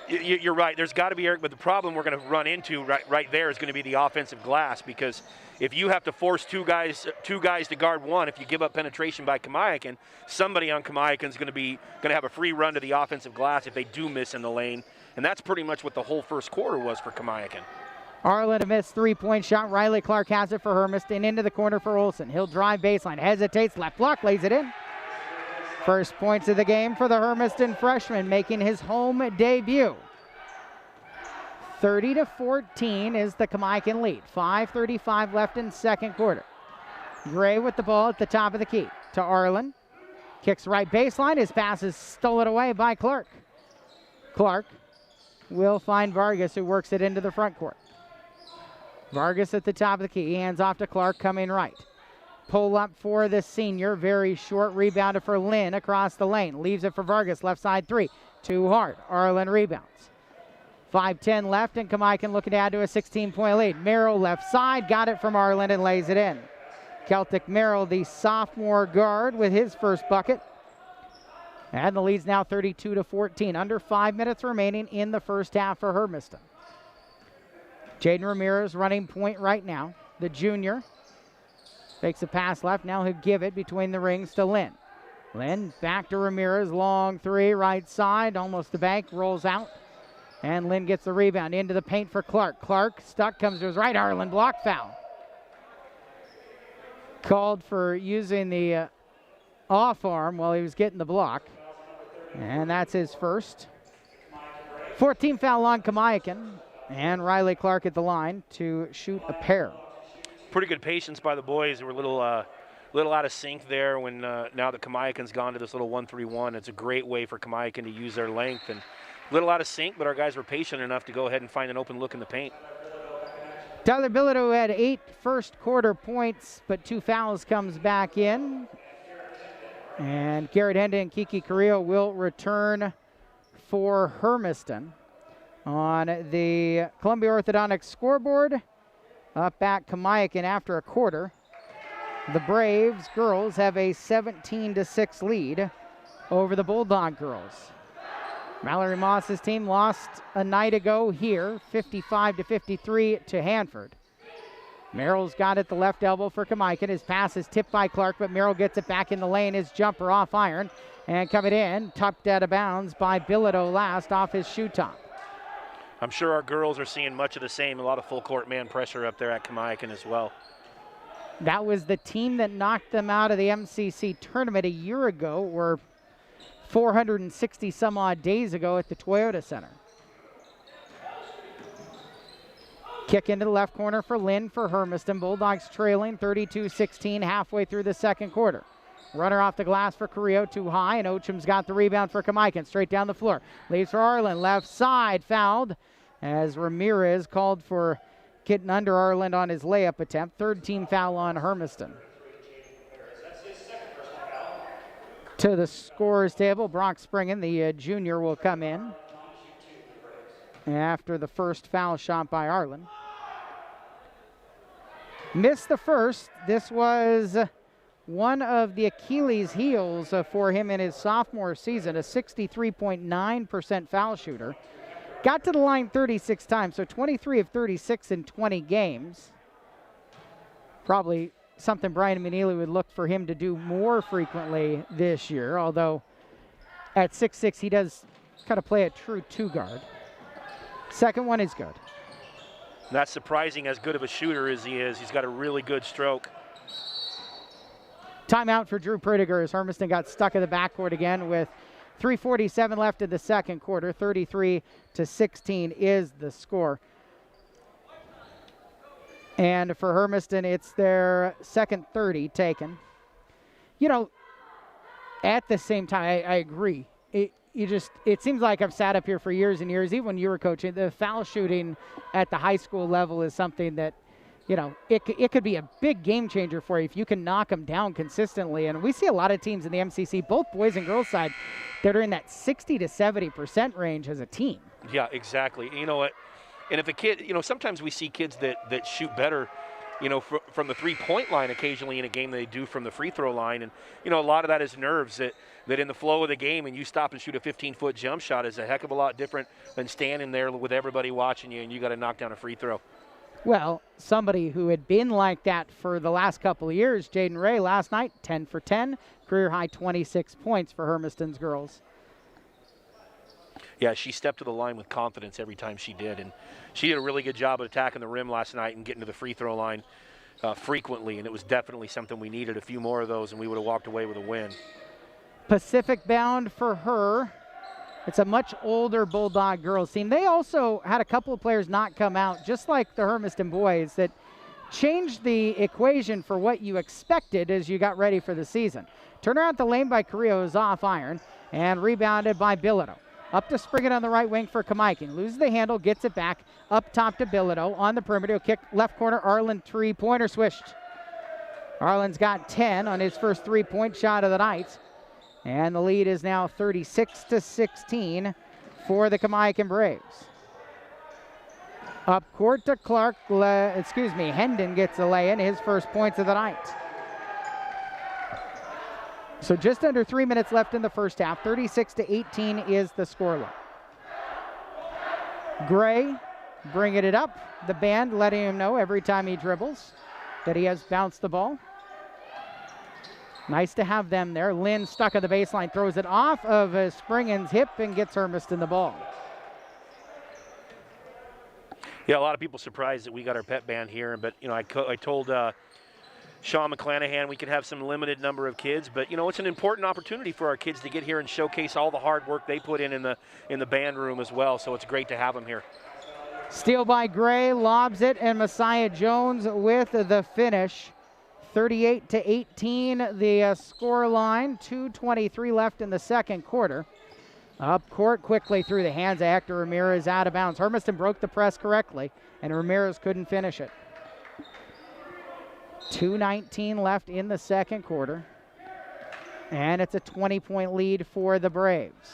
You're right. There's got to be, Eric, but the problem we're going to run into right there is going to be the offensive glass, because if you have to force two guys to guard one, if you give up penetration by Kamiakin, somebody on Kamiakin is going to have a free run to the offensive glass if they do miss in the lane, and that's pretty much what the whole first quarter was for Kamiakin. Arlen a missed three-point shot. Riley Clark has it for Hermiston, into the corner for Olsen. He'll drive baseline, hesitates, left block, lays it in. First points of the game for the Hermiston freshman, making his home debut. 30-14 is the Kamiakin lead. 5:35 left in second quarter. Gray with the ball at the top of the key to Arlen. Kicks right baseline. His pass is stolen away by Clark. Clark will find Vargas, who works it into the front court. Vargas at the top of the key. He hands off to Clark, coming right. Pull up for the senior. Very short. Rebounded for Lynn across the lane. Leaves it for Vargas. Left side three. Too hard. Arlen rebounds. 5:10 left, and Kamiakin looking to add to a 16-point lead. Merrill left side. Got it from Arlen and lays it in. Celtic Merrill, the sophomore guard, with his first bucket. And the lead's now 32-14. Under 5 minutes remaining in the first half for Hermiston. Jaden Ramirez running point right now. The junior fakes a pass left. Now he'll give it between the rings to Lynn. Lynn back to Ramirez. Long three, right side. Almost the bank. Rolls out. And Lynn gets the rebound into the paint for Clark. Clark stuck, comes to his right. Arlen block foul. Called for using the off arm while he was getting the block. And that's his first. 14 foul on Kamiakin. And Riley Clark at the line to shoot a pair. Pretty good patience by the boys. They were a little out of sync there when now that Kamiakin's gone to this little 1-3-1. It's a great way for Kamiakin to use their length. And a little out of sync, but our guys were patient enough to go ahead and find an open look in the paint. Tyler Bilodeau had 8 first quarter points, but 2 fouls comes back in. And Garrett Henda and Kiki Carrillo will return for Hermiston. On the Columbia Orthodontics scoreboard, up at Kamiakin after a quarter, the Braves girls have a 17-6 lead over the Bulldog girls. Mallory Moss's team lost a night ago here, 55-53 to Hanford. Merrill's got it the left elbow for Kamiakin. His pass is tipped by Clark, but Merrill gets it back in the lane. His jumper off iron, and coming in, tucked out of bounds by Bilodeau last off his shoe top. I'm sure our girls are seeing much of the same, a lot of full court man pressure up there at Kamiakin as well. That was the team that knocked them out of the MCC tournament a year ago, or 460 some odd days ago at the Toyota Center. Kick into the left corner for Lynn for Hermiston. Bulldogs trailing 32-16 halfway through the second quarter. Runner off the glass for Carrillo, too high, and Ocham's got the rebound for Kamiakin. Straight down the floor. Leaves for Arlen. Left side, fouled as Ramirez called for getting under Arlen on his layup attempt. Third team foul on Hermiston. To the scorer's table, Brock Springen, the junior, will come in after the first foul shot by Arlen. Missed the first. This was one of the Achilles heels for him in his sophomore season, a 63.9% foul shooter. Got to the line 36 times, so 23 of 36 in 20 games. Probably something Brian McNeely would look for him to do more frequently this year, although at 6'6", he does kind of play a true two-guard. Second one is good. Not surprising as good of a shooter as he is. He's got a really good stroke. Timeout for Drew Pritiger as Hermiston got stuck in the backcourt again with 3:47 left in the second quarter. 33-16 is the score. And for Hermiston, it's their second 30 taken. At the same time, I agree. It seems like I've sat up here for years and years, even when you were coaching. The foul shooting at the high school level is something that, it could be a big game changer for you if you can knock them down consistently. And we see a lot of teams in the MCC, both boys and girls side, that are in that 60 to 70% range as a team. Yeah, exactly. You know what? And if a kid, sometimes we see kids that shoot better, from the three-point line occasionally in a game than they do from the free throw line. And, a lot of that is nerves that in the flow of the game and you stop and shoot a 15-foot jump shot is a heck of a lot different than standing there with everybody watching you and you got to knock down a free throw. Well, somebody who had been like that for the last couple of years, Jaden Ray, last night, 10 for 10, career-high 26 points for Hermiston's girls. Yeah, she stepped to the line with confidence every time she did, and she did a really good job of attacking the rim last night and getting to the free throw line frequently, and it was definitely something we needed. A few more of those, and we would have walked away with a win. Pacific bound for her. It's a much older Bulldog girls team. They also had a couple of players not come out, just like the Hermiston boys, that changed the equation for what you expected as you got ready for the season. Turnaround the lane by Carrillo is off iron and rebounded by Bilodeau. Up to Spriggett on the right wing for Kamiakin. Loses the handle, gets it back. Up top to Bilodeau on the perimeter. Kick left corner, Arlen three-pointer swished. Arlen's got 10 on his first three-point shot of the night. And the lead is now 36-16 for the Kamiakin Braves. Up court to Clark, Hendon gets a lay-in, his first points of the night. So just under 3 minutes left in the first half. 36-18 is the scoreline. Gray bringing it up. The band letting him know every time he dribbles that he has bounced the ball. Nice to have them there. Lynn stuck at the baseline, throws it off of Springen's hip and gets Hermiston the ball. Yeah, a lot of people surprised that we got our pep band here, but I told Sean McClanahan we could have some limited number of kids, but it's an important opportunity for our kids to get here and showcase all the hard work they put in the band room as well. So it's great to have them here. Steal by Gray, lobs it, and Messiah Jones with the finish. 38-18 the score line. 2:23 left in the second quarter. Up court quickly through the hands of Hector Ramirez, out of bounds. Hermiston broke the press correctly, and Ramirez couldn't finish it. 2:19 left in the second quarter. And it's a 20-point lead for the Braves.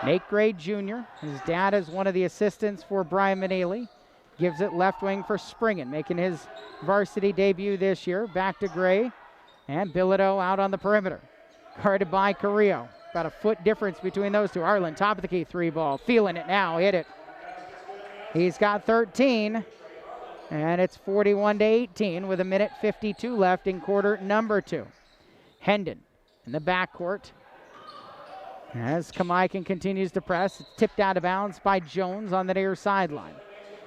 Nate Gray Jr., his dad is one of the assistants for Brian Manili. Gives it left wing for Springen, making his varsity debut this year. Back to Gray, and Bilodeau out on the perimeter. Guarded by Carrillo. About a foot difference between those two. Arlen, top of the key, three ball. Feeling it now, hit it. He's got 13. And it's 41-18 with 1:52 left in quarter number 2. Hendon in the backcourt. As Kamiakin continues to press, it's tipped out of bounds by Jones on the near sideline.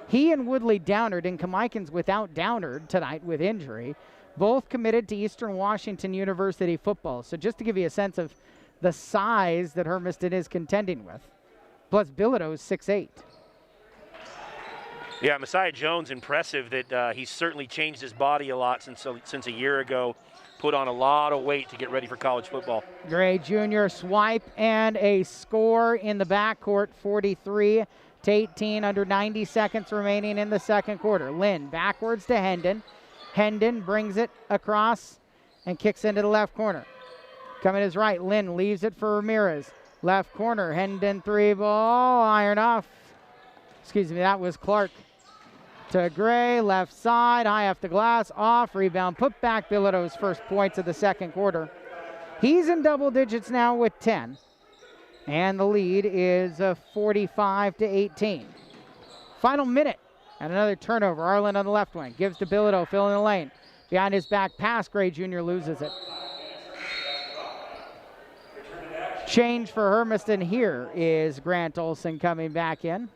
He and Woodley Downard, and Kamiakin's without Downard tonight with injury, both committed to Eastern Washington University football. So just to give you a sense of the size that Hermiston is contending with. Plus Bilodeau is 6'8". Yeah, Messiah Jones, impressive that he's certainly changed his body a lot since a year ago. Put on a lot of weight to get ready for college football. Gray Jr. swipe and a score in the backcourt, 43-18, under 90 seconds remaining in the second quarter. Lynn backwards to Hendon. Hendon brings it across and kicks into the left corner. Coming his right, Lynn leaves it for Ramirez. Left corner, Hendon three ball, iron off. That was Clark. To Gray, left side, high off the glass, off, rebound, put back. Bilodeau's first points of the second quarter. He's in double digits now with 10. And the lead is 45-18. Final minute and another turnover. Arlen on the left wing, gives to Bilodeau, filling the lane. Behind his back pass, Gray Jr. loses it. Change for Hermiston here is Grant Olson coming back in.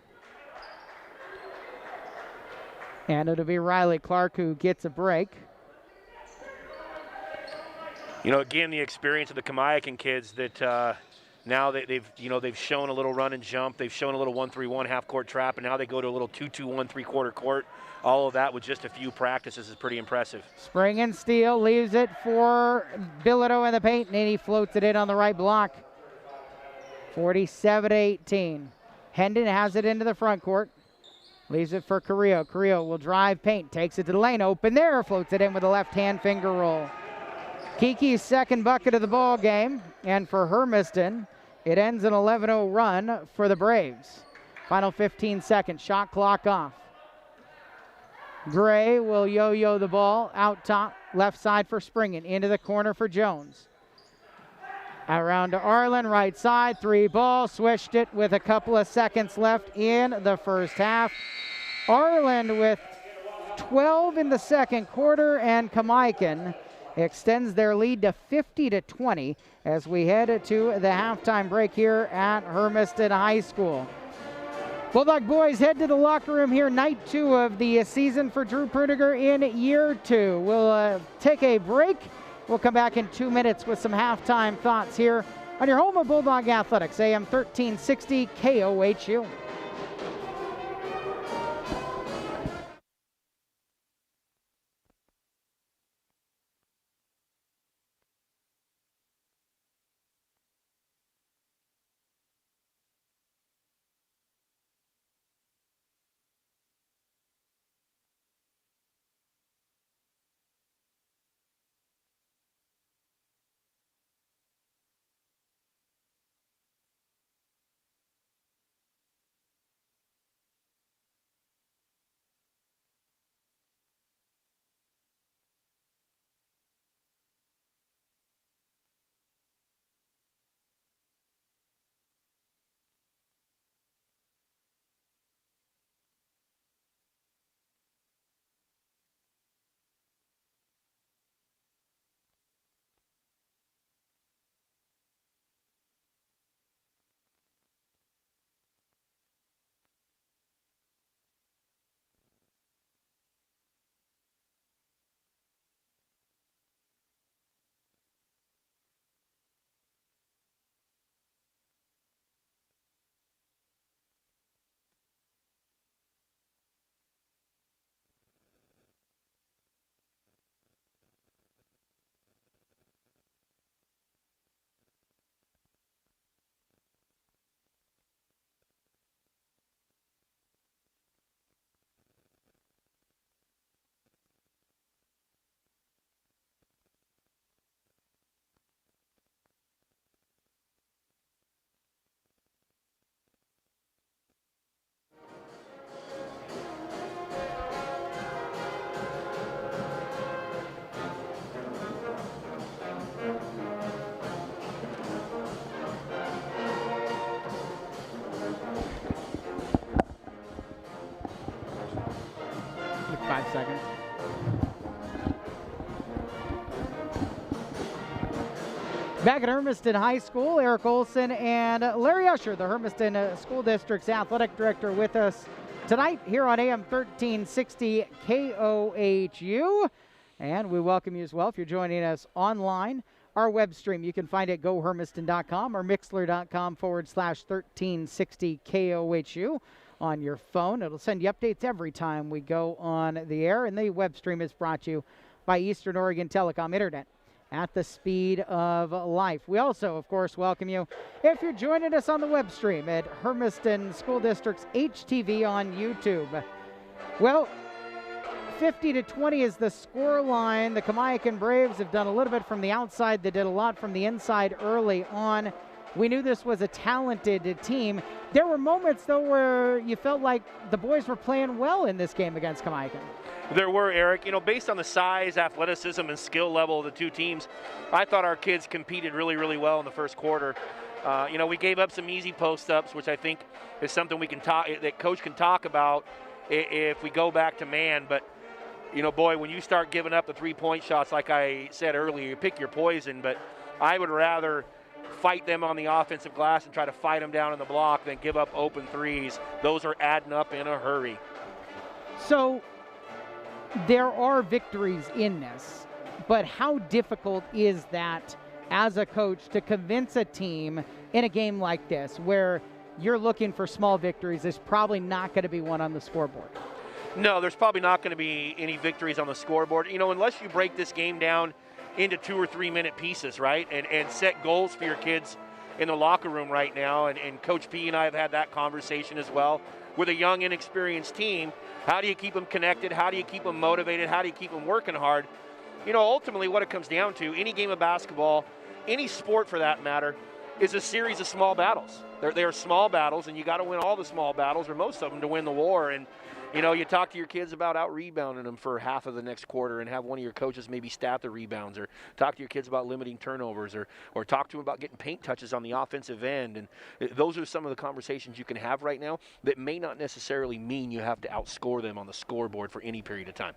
And it'll be Riley Clark who gets a break. Again, the experience of the Kamiakin kids that Now they've shown a little run and jump. They've shown a little 1-3-1 half-court trap, and now they go to a little 2-2-1 3/4 court. All of that with just a few practices is pretty impressive. Spring and steal, leaves it for Bilodeau in the paint, and he floats it in on the right block. 47-18. Hendon has it into the front court. Leaves it for Carrillo. Carrillo will drive paint, takes it to the lane, open there, floats it in with a left-hand finger roll. Kiki's second bucket of the ball game, and for Hermiston, it ends an 11-0 run for the Braves. Final 15 seconds, shot clock off. Gray will yo-yo the ball out top, left side for Springen, into the corner for Jones. Around to Arlen, right side, 3 ball, swished it with a couple of seconds left in the first half. Arlen with 12 in the second quarter, and Kamiakin extends their lead to 50-20 as we head to the halftime break here at Hermiston High School. Bulldog boys head to the locker room here, night 2 of the season for Drew Pruniger in year 2. We'll take a break. We'll come back in 2 minutes with some halftime thoughts here on your home of Bulldog Athletics, AM 1360 KOHU. Seconds. Back at Hermiston High School, Eric Olson and Larry Usher, the Hermiston School District's athletic director, with us tonight here on AM 1360 KOHU. And we welcome you as well if you're joining us online. Our web stream, you can find it at gohermiston.com or mixler.com/1360 KOHU. On your phone. It'll send you updates every time we go on the air, and the web stream is brought to you by Eastern Oregon Telecom Internet at the speed of life. We also, of course, welcome you if you're joining us on the web stream at Hermiston School District's HTV on YouTube. Well, 50-20 is the score line. The Kamiakin Braves have done a little bit from the outside. They did a lot from the inside early on. We knew this was a talented team. There were moments, though, where you felt like the boys were playing well in this game against Kamiakin. There were, Eric. You know, based on the size, athleticism, and skill level of the two teams, I thought our kids competed really, really well in the first quarter. You know, we gave up some easy post-ups, which I think is something we can talk, that Coach can talk about if we go back to man. But, you know, boy, when you start giving up the three-point shots, like I said earlier, you pick your poison. But I would rather fight them on the offensive glass and try to fight them down in the block than give up open threes. Those are adding up in a hurry. So there are victories in this, but how difficult is that as a coach to convince a team in a game like this where you're looking for small victories? There's probably not going to be one on the scoreboard. No, there's probably not going to be any victories on the scoreboard, unless you break this game down into 2 or 3 minute pieces, right? And set goals for your kids in the locker room right now. And Coach P and I have had that conversation as well. With a young, inexperienced team, how do you keep them connected? How do you keep them motivated? How do you keep them working hard? Ultimately what it comes down to, any game of basketball, any sport for that matter, is a series of small battles. They are small battles, and you got to win all the small battles, or most of them, to win the war. And you talk to your kids about out-rebounding them for half of the next quarter and have one of your coaches maybe stat the rebounds, or talk to your kids about limiting turnovers, or talk to them about getting paint touches on the offensive end. And those are some of the conversations you can have right now that may not necessarily mean you have to outscore them on the scoreboard for any period of time.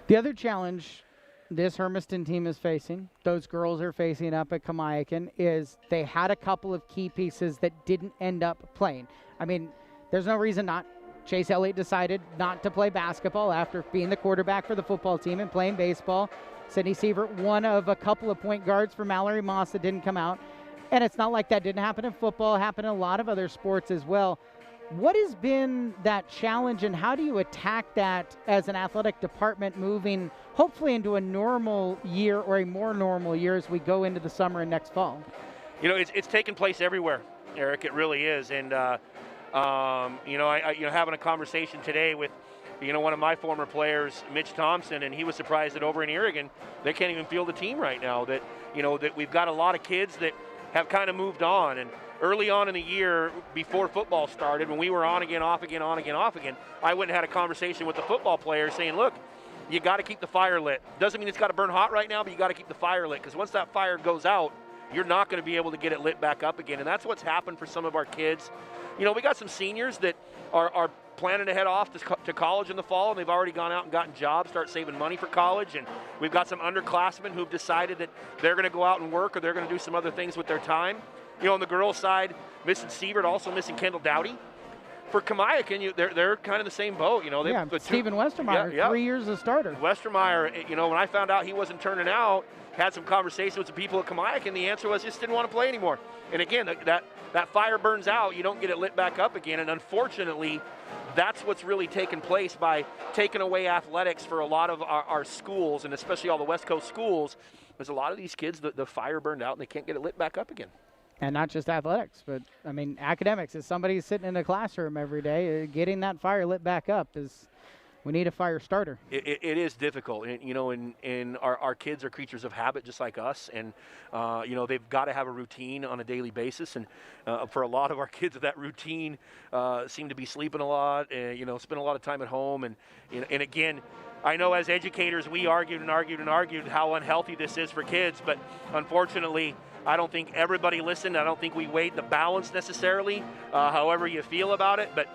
The other challenge this Hermiston team is facing, those girls are facing up at Kamiakin, is they had a couple of key pieces that didn't end up playing. I mean, there's no reason not. Chase Elliott decided not to play basketball after being the quarterback for the football team and playing baseball. Sydney Sievert, one of a couple of point guards for Mallory Moss that didn't come out. And it's not like that didn't happen in football. It happened in a lot of other sports as well. What has been that challenge, and how do you attack that as an athletic department moving hopefully into a normal year, or a more normal year, as we go into the summer and next fall? It's taken place everywhere, Eric. It really is. And, having a conversation today with, one of my former players, Mitch Thompson, and he was surprised that over in Oregon, they can't even field a team right now. That we've got a lot of kids that have kind of moved on. And early on in the year, before football started, when we were on again, off again, on again, off again, I went and had a conversation with the football players saying, look, you got to keep the fire lit. Doesn't mean it's got to burn hot right now, but you got to keep the fire lit, because once that fire goes out, you're not going to be able to get it lit back up again. And that's what's happened for some of our kids. We got some seniors that are planning to head off to college in the fall, and they've already gone out and gotten jobs, start saving money for college. And we've got some underclassmen who've decided that they're going to go out and work, or they're going to do some other things with their time. On the girls' side, missing Sievert, also missing Kendall Dowdy. For Kamiakin, they're kind of the same boat. Stephen Westermeyer, 3 years as starter. Westermeyer, when I found out he wasn't turning out, had some conversations with some people at Kamiakin, the answer was just didn't want to play anymore. And again, that fire burns out, you don't get it lit back up again. And unfortunately, that's what's really taken place by taking away athletics for a lot of our schools, and especially all the West Coast schools. There's a lot of these kids, the fire burned out and they can't get it lit back up again. And not just athletics, but, academics. As somebody sitting in a classroom every day, getting that fire lit back up we need a fire starter. It is difficult, and our kids are creatures of habit just like us, and they've got to have a routine on a daily basis, and for a lot of our kids, that routine seem to be sleeping a lot, and spend a lot of time at home, and again, I know as educators we argued how unhealthy this is for kids, but unfortunately I don't think everybody listened. I don't think we weighed the balance necessarily, however you feel about it. But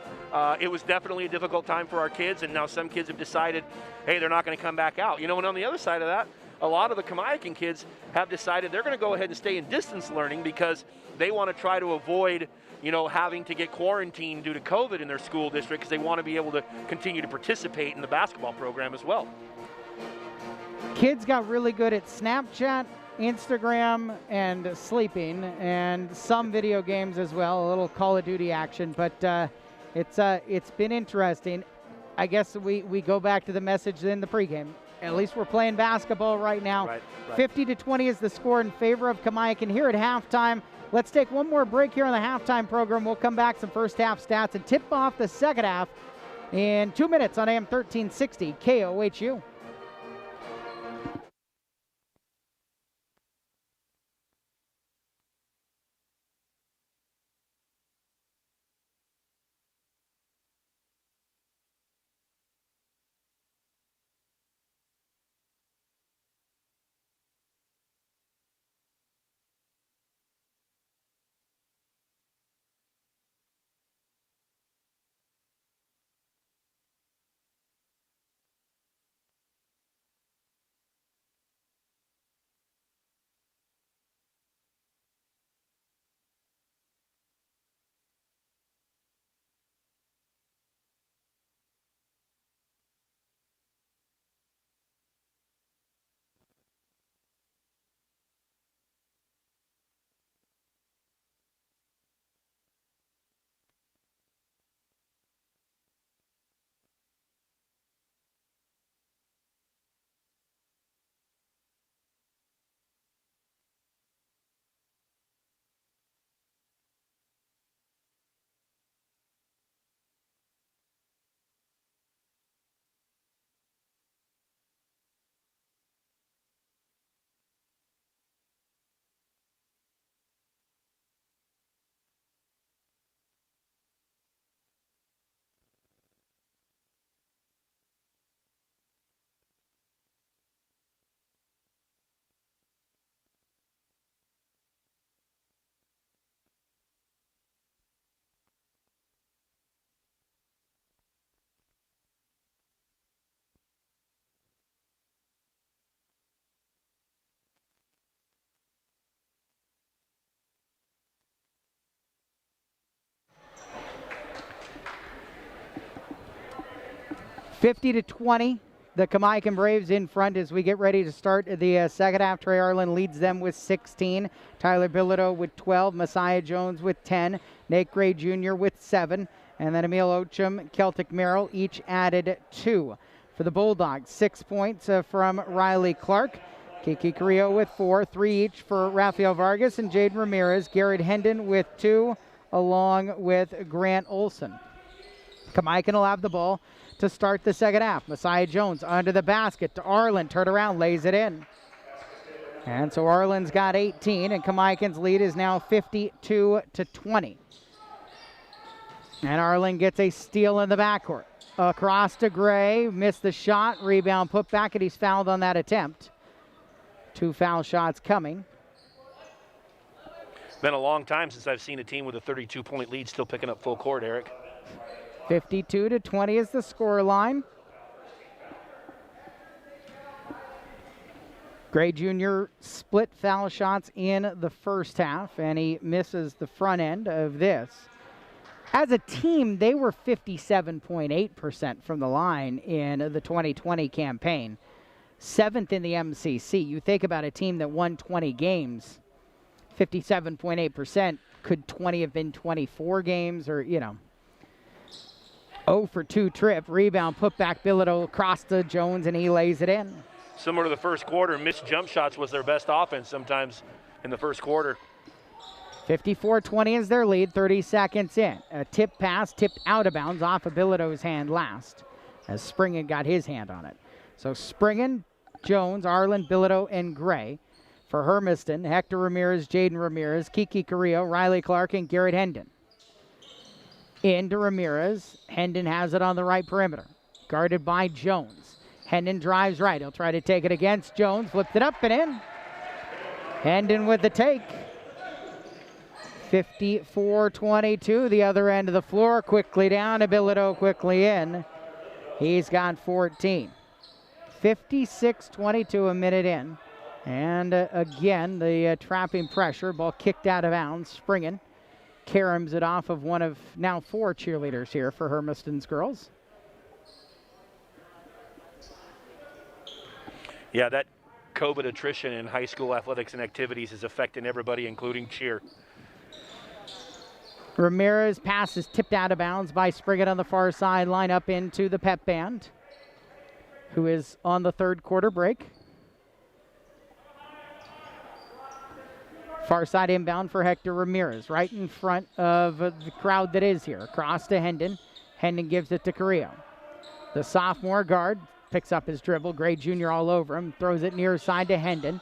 it was definitely a difficult time for our kids, and now some kids have decided, hey, they're not going to come back out. And on the other side of that, a lot of the Kamiakin kids have decided they're going to go ahead and stay in distance learning because they want to try to avoid, having to get quarantined due to COVID in their school district, because they want to be able to continue to participate in the basketball program as well. Kids got really good at Snapchat, Instagram, and sleeping, and some video games as well, a little Call of Duty action, but it's been interesting. I guess we go back to the message in the pregame. At least we're playing basketball right now. Right. 50-20 is the score in favor of Kamiakin here at halftime. Let's take one more break here on the halftime program. We'll come back, some first half stats, and tip off the second half in 2 minutes on AM 1360 KOHU. 50-20. The Kamiakin Braves in front as we get ready to start the second half. Trey Arlen leads them with 16. Tyler Bilodeau with 12. Messiah Jones with 10. Nate Gray Jr. with 7. And then Emil Ochum, Celtic Merrill, each added 2. For the Bulldogs, 6 points from Riley Clark. Kiki Carrillo with 4. 3 each for Rafael Vargas and Jaden Ramirez. Garrett Hendon with 2, along with Grant Olson. Kamiakin will have the ball to start the second half. Messiah Jones under the basket to Arlen. Turn around, lays it in. And so Arlen's got 18, and Kamiakin's lead is now 52-20. And Arlen gets a steal in the backcourt. Across to Gray, missed the shot, rebound put back, and he's fouled on that attempt. 2 foul shots coming. Been a long time since I've seen a team with a 32-point lead still picking up full court, Eric. 52-20 is the score line. Gray Jr. split foul shots in the first half, and he misses the front end of this. As a team, they were 57.8% from the line in the 2020 campaign. 7th in the MCC. You think about a team that won 20 games, 57.8%. Could 20 have been 24 games or, 0 for 2 trip. Rebound, put back Bilodeau across to Jones, and he lays it in. Similar to the first quarter, missed jump shots was their best offense sometimes in the first quarter. 54-20 is their lead, 30 seconds in. A tip pass, tipped out of bounds off of Bilodeau's hand last, as Springen got his hand on it. So Springen, Jones, Arlen, Bilodeau, and Gray. For Hermiston, Hector Ramirez, Jaden Ramirez, Kiki Carrillo, Riley Clark, and Garrett Hendon. Into Ramirez. Hendon has it on the right perimeter. Guarded by Jones. Hendon drives right. He'll try to take it against Jones. Flipped it up and in. Hendon with the take. 54-22. The other end of the floor. Quickly down. Bilodeau quickly in. He's got 14. 56-22 a minute in. And again, the trapping pressure. Ball kicked out of bounds. Springen caroms it off of one of now 4 cheerleaders here for Hermiston's girls. Yeah, that COVID attrition in high school athletics and activities is affecting everybody, including cheer. Ramirez pass is tipped out of bounds by Springen on the far sideline up into the pep band, who is on the third quarter break. Far side inbound for Hector Ramirez, right in front of the crowd that is here. Across to Hendon. Hendon gives it to Carrillo. The sophomore guard picks up his dribble. Gray Jr. all over him. Throws it near side to Hendon.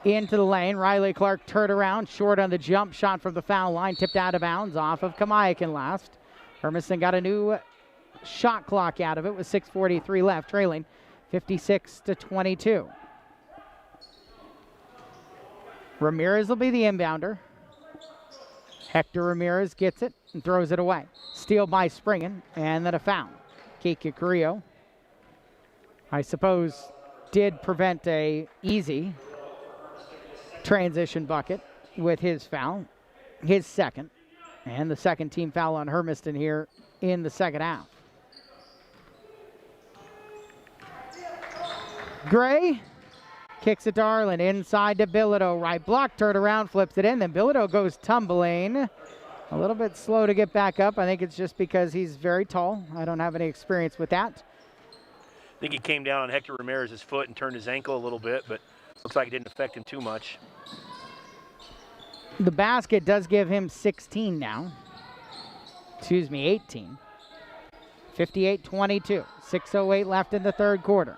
Into the lane. Riley Clark turned around. Short on the jump shot from the foul line. Tipped out of bounds off of Kamiakin last. Hermiston got a new shot clock out of it with 6:43 left, trailing 56-22. Ramirez will be the inbounder. Hector Ramirez gets it and throws it away. Steal by Springen, and then a foul. Kiki Carrillo, I suppose, did prevent a easy transition bucket with his foul, his second, and the second team foul on Hermiston here in the second half. Gray kicks it to Arlen, inside to Bilodeau. Right block, turn around, flips it in. Then Bilodeau goes tumbling. A little bit slow to get back up. I think it's just because he's very tall. I don't have any experience with that. I think he came down on Hector Ramirez's foot and turned his ankle a little bit, but looks like it didn't affect him too much. The basket does give him 16 now. 18. 58-22. 6:08 left in the third quarter.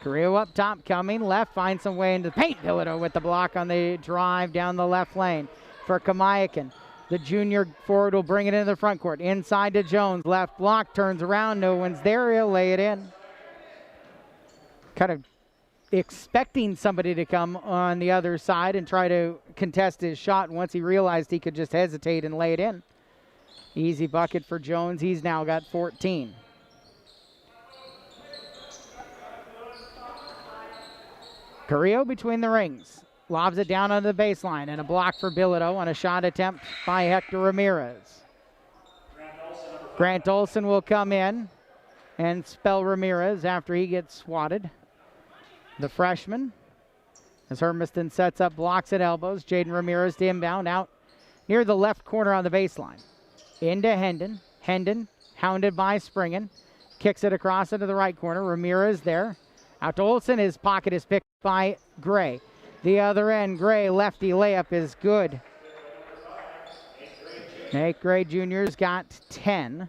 Carrillo up top, coming left, finds some way into the paint. Bilodeau with the block on the drive down the left lane for Kamiakin. The junior forward will bring it into the front court. Inside to Jones, left block, turns around, no one's there, he'll lay it in. Kind of expecting somebody to come on the other side and try to contest his shot. Once he realized he could just hesitate and lay it in. Easy bucket for Jones, he's now got 14. Carrillo between the rings. Lobs it down on the baseline, and a block for Bilodeau on a shot attempt by Hector Ramirez. Grant Olson will come in. and spell Ramirez after he gets swatted. The freshman, as Hermiston sets up blocks at elbows. Jaden Ramirez to inbound out near the left corner on the baseline. Into Hendon. Hendon, hounded by Springen. Kicks it across into the right corner. Ramirez there. Out to Olsen. His pocket is picked by Gray. The other end, Gray, lefty layup is good. Nate Gray Jr.'s got 10.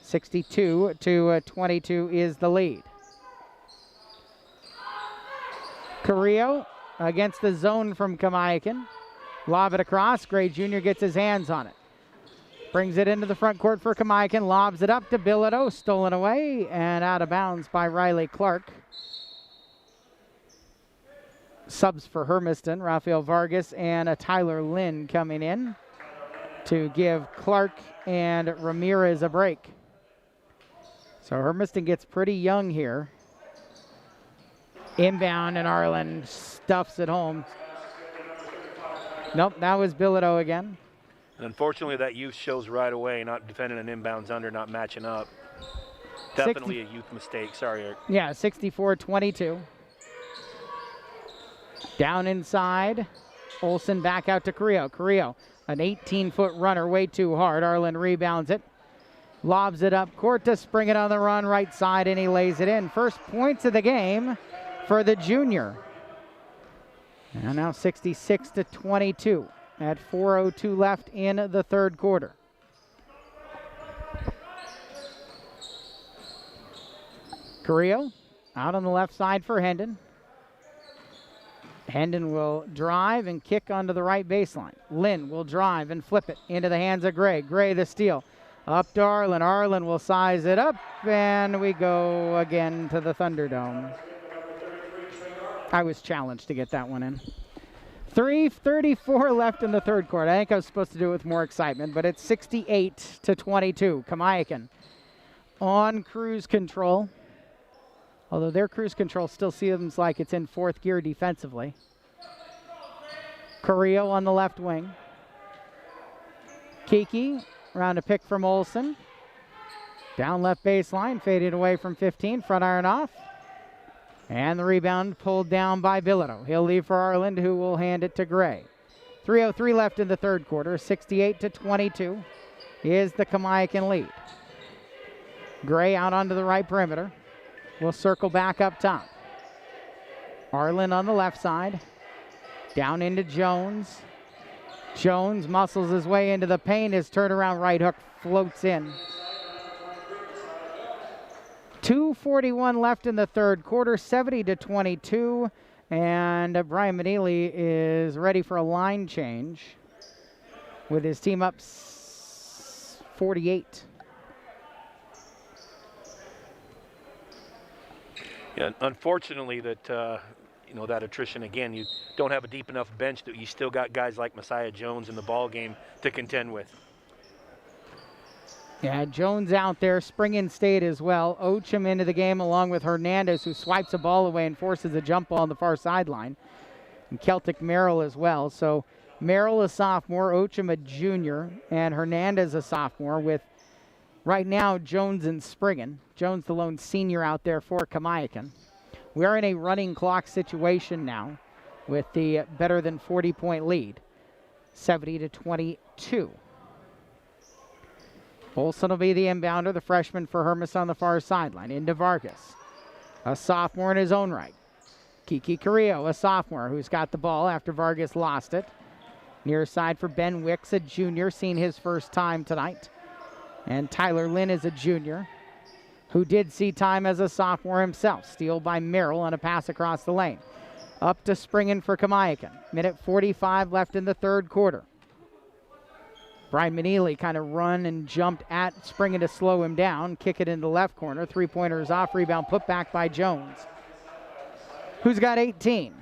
62 to 22 is the lead. Carrillo against the zone from Kamiakin. Lob it across. Gray Jr. gets his hands on it. Brings it into the front court for Kamiakin. Lobs it up to Bilodeau. Stolen away and out of bounds by Riley Clark. Subs for Hermiston, Rafael Vargas and Tyler Lynn coming in to give Clark and Ramirez a break. So Hermiston gets pretty young here. Inbound, and Arlen stuffs it home. Nope, that was Bilodeau again. And unfortunately, that youth shows right away, not defending an inbounds under, not matching up. Definitely a youth mistake. Sorry, Eric. Yeah, 64-22. Down inside. Olsen back out to Carrillo. Carrillo, an 18-foot runner, way too hard. Arlen rebounds it. Lobs it up court to Springen on the run, right side, and he lays it in. First points of the game for the junior. And now 66-22 at 4:02 left in the third quarter. Carrillo out on the left side for Hendon. Hendon will drive and kick onto the right baseline. Lynn will drive and flip it into the hands of Gray. Gray the steal. Up to Arlen. Arlen will size it up, and we go again to the Thunderdome. I was challenged to get that one in. 3:34 left in the third quarter. I think I was supposed to do it with more excitement, but it's 68-22. Kamiakin on cruise control. Although their cruise control still seems like it's in fourth gear defensively. Carrillo on the left wing. Kiki around a pick from Olsen. Down left baseline, faded away from 15, front iron off. And the rebound pulled down by Bilodeau. He'll leave for Arlen, who will hand it to Gray. 3:03 left in the third quarter. 68-22 is the Kamiakin lead. Gray out onto the right perimeter. We'll circle back up top. Arlen on the left side. Down into Jones. Jones muscles his way into the paint. His turnaround right hook floats in. 2:41 left in the third quarter, 70-22. And Brian Manili is ready for a line change with his team up 48. Yeah, unfortunately that that attrition again. You don't have a deep enough bench that you still got guys like Messiah Jones in the ball game to contend with. Yeah, Jones out there. Springen stayed as well. Ochum into the game along with Hernandez, who swipes a ball away and forces a jump ball on the far sideline. And Celtic Merrill as well. So Merrill a sophomore, Ochum a junior, and Hernandez a sophomore with right now Jones and Springen. Jones the lone senior out there for Kamiakin. We are in a running clock situation now with the better than 40-point lead, 70-22. Olsen will be the inbounder, the freshman for Hermiston on the far sideline. Into Vargas, a sophomore in his own right. Kiki Carrillo, a sophomore who's got the ball after Vargas lost it. Near side for Ben Wicks, a junior, seen his first time tonight. And Tyler Lynn is a junior who did see time as a sophomore himself. Steal by Merrill on a pass across the lane. Up to Springen for Kamiakin. Minute 45 left in the third quarter. Brian Manili kind of run and jumped at Springen to slow him down. Kick it into the left corner. Three-pointer is off. Rebound put back by Jones, who's got 18.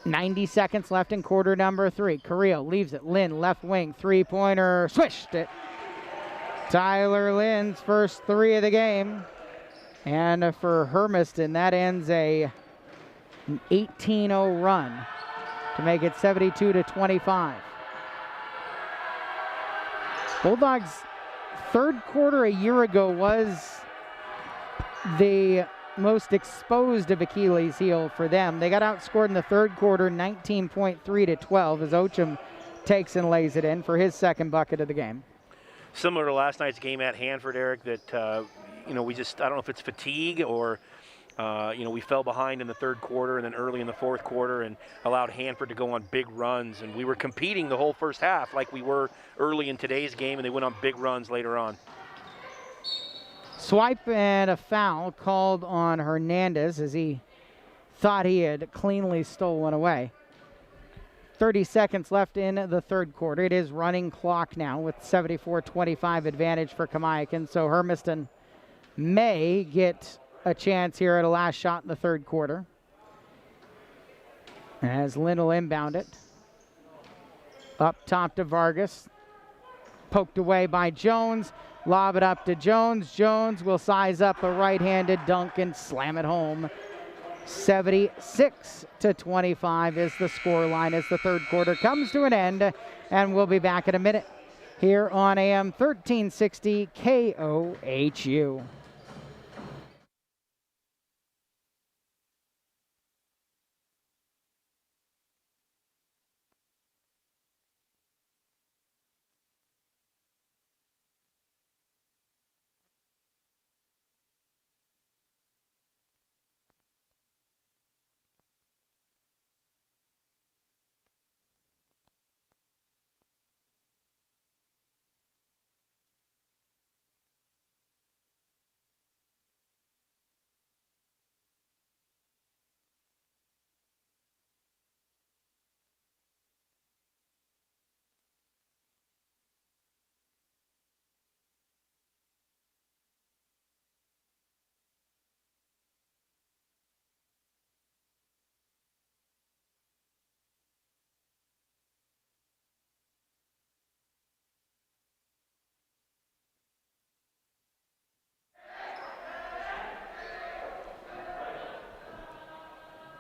90 seconds left in quarter number 3. Carrillo leaves it. Lynn, left wing, three-pointer, swished it. Tyler Lynn's first three of the game. And for Hermiston, that ends an 18-0 run to make it 72-25. Bulldogs third quarter a year ago was the most exposed of Achilles' heel for them. They got outscored in the third quarter 19.3 to 12 as Ochum takes and lays it in for his second bucket of the game. Similar to last night's game at Hanford, Eric, that, I don't know if it's fatigue or, we fell behind in the third quarter and then early in the fourth quarter and allowed Hanford to go on big runs. And we were competing the whole first half like we were early in today's game, and they went on big runs later on. Swipe and a foul called on Hernandez as he thought he had cleanly stolen away. 30 seconds left in the third quarter. It is running clock now with 74-25 advantage for Kamiakin. So Hermiston may get a chance here at a last shot in the third quarter. As Lynn will inbound it. Up top to Vargas. Poked away by Jones. Lob it up to Jones. Jones will size up a right-handed dunk and slam it home. 76-25 is the score line as the third quarter comes to an end, and we'll be back in a minute here on AM 1360 KOHU.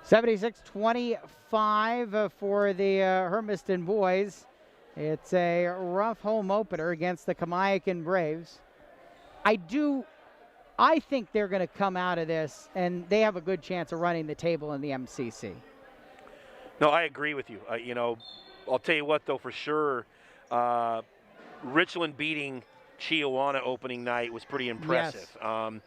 $76-25 for the Hermiston boys. It's a rough home opener against the Kamiakin Braves. I think they're going to come out of this, and they have a good chance of running the table in the MCC. No, I agree with you. I'll tell you what, though, for sure, Richland beating Chiawana opening night was pretty impressive. Yes. I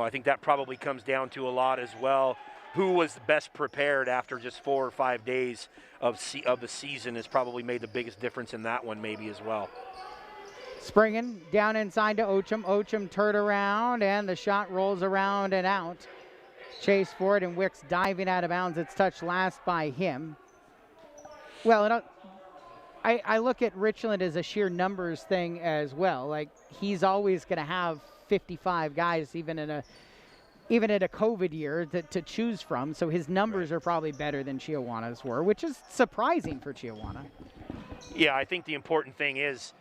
think that probably comes down to a lot as well. Who was best prepared after just 4 or 5 days of the season has probably made the biggest difference in that one maybe as well. Springing down inside to Ochum. Ochum turned around, and the shot rolls around and out. Chase for it, and Wicks diving out of bounds. It's touched last by him. Well, I look at Richland as a sheer numbers thing as well. Like, he's always going to have 55 guys, even in a COVID year to choose from, so his numbers are probably better than Chiawana's were, which is surprising for Chiawana. Yeah, I think the important thing is,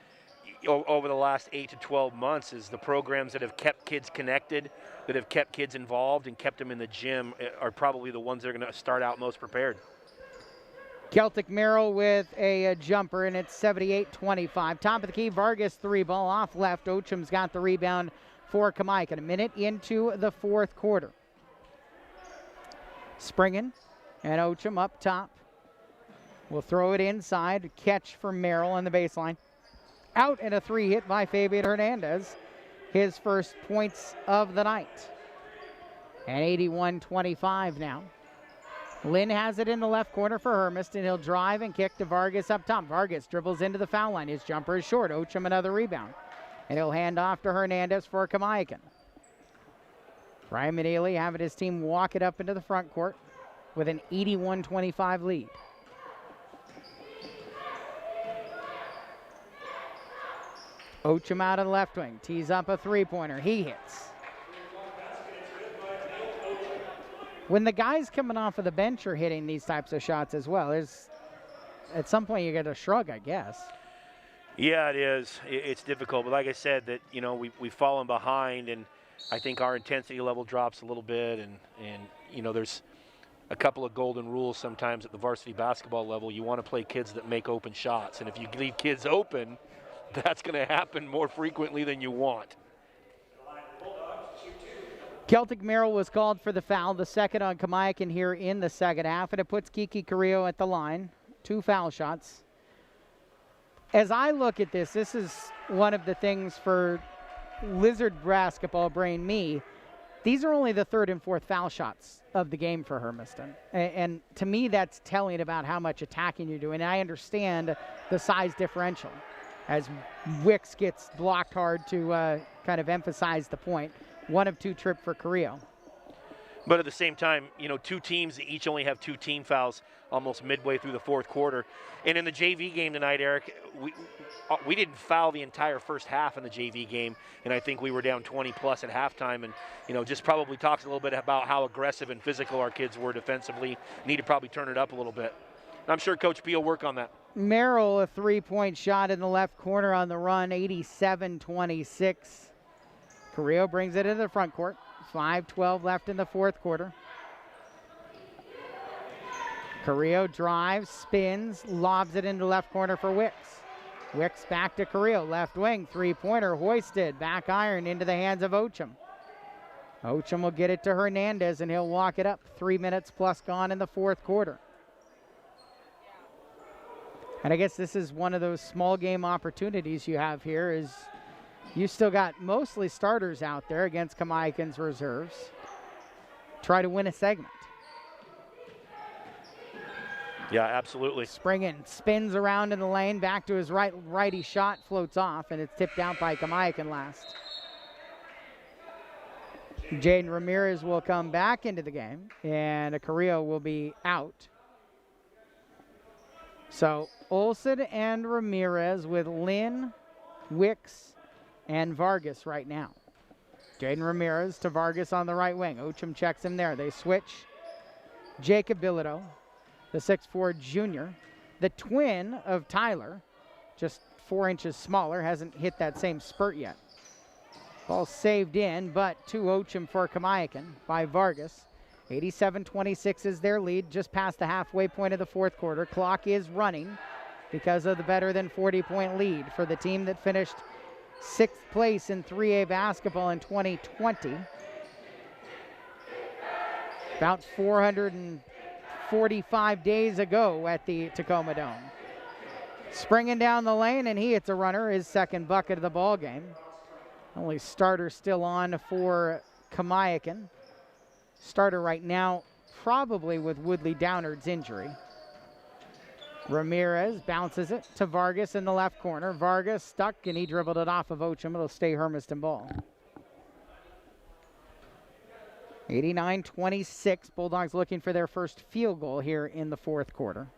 over the last 8 to 12 months, is the programs that have kept kids connected, that have kept kids involved and kept them in the gym are probably the ones that are going to start out most prepared. Celtic Merrill with a jumper, and it's 78-25. Top of the key, Vargas 3-ball off left. Ochum's got the rebound for Kamiakin. A minute into the fourth quarter. Springin and Ochum up top. Will throw it inside. Catch for Merrill on the baseline. Out, and a 3 hit by Fabian Hernandez. His first points of the night. And 81-25 now. Lynn has it in the left corner for Hermiston. He'll drive and kick to Vargas up top. Vargas dribbles into the foul line. His jumper is short. Ochum another rebound. And he'll hand off to Hernandez for Kamiakin. Ryan McNeely having his team walk it up into the front court with an 81-25 lead. Ochum out of the left wing. Tees up a three-pointer. He hits. When the guys coming off of the bench are hitting these types of shots as well, at some point you get a shrug, I guess. Yeah, it is. It's difficult, but like I said, that we've fallen behind, and I think our intensity level drops a little bit, and there's a couple of golden rules sometimes at the varsity basketball level. You want to play kids that make open shots, and if you leave kids open, that's going to happen more frequently than you want. Celtic Merrill was called for the foul, the second on Kamiakin here in the second half, and it puts Kiki Carrillo at the line. 2 foul shots. As I look at this is one of the things for Lizard basketball brain me. These are only the 3rd and 4th foul shots of the game for Hermiston. And to me, that's telling about how much attacking you're doing. And I understand the size differential as Wicks gets blocked hard to kind of emphasize the point. 1 of 2 trip for Carrillo. But at the same time, 2 teams that each only have 2 team fouls almost midway through the 4th quarter. And in the JV game tonight, Eric, we didn't foul the entire first half in the JV game, and I think we were down 20-plus at halftime. And, just probably talks a little bit about how aggressive and physical our kids were defensively. Need to probably turn it up a little bit. And I'm sure Coach P will work on that. Merrill, a 3-point shot in the left corner on the run, 87-26. Carrillo brings it into the front court. 5:12 left in the 4th quarter. Carrillo drives, spins, lobs it into left corner for Wicks. Wicks back to Carrillo, left wing, 3-pointer hoisted, back iron into the hands of Ochum. Ochum will get it to Hernandez, and he'll walk it up. 3 minutes plus gone in the 4th quarter. And I guess this is one of those small game opportunities you have here is you still got mostly starters out there against Kamiakin's reserves. Try to win a segment. Yeah, absolutely. Springen spins around in the lane, back to his righty shot, floats off, and it's tipped out by Kamiakin last. Jaden Ramirez will come back into the game, and Carrillo will be out. So Olsen and Ramirez with Lynn, Wicks, and Vargas right now. Jaden Ramirez to Vargas on the right wing. Ochum checks him there. They switch. Jacob Bilodeau, the 6'4 junior, the twin of Tyler, just 4 inches smaller, hasn't hit that same spurt yet. Ball saved in, but to Ochum for Kamiakin by Vargas. 87-26 is their lead, just past the halfway point of the 4th quarter. Clock is running because of the better than 40-point lead for the team that finished 6th place in 3A basketball in 2020. About 445 days ago at the Tacoma Dome. Springing down the lane, and he hits a runner, his 2nd bucket of the ball game. Only starter still on for Kamiakin. Starter right now probably with Woodley Downard's injury. Ramirez bounces it to Vargas in the left corner. Vargas stuck, and he dribbled it off of Ochum. It'll stay Hermiston ball. 89-26. Bulldogs looking for their first field goal here in the 4th quarter.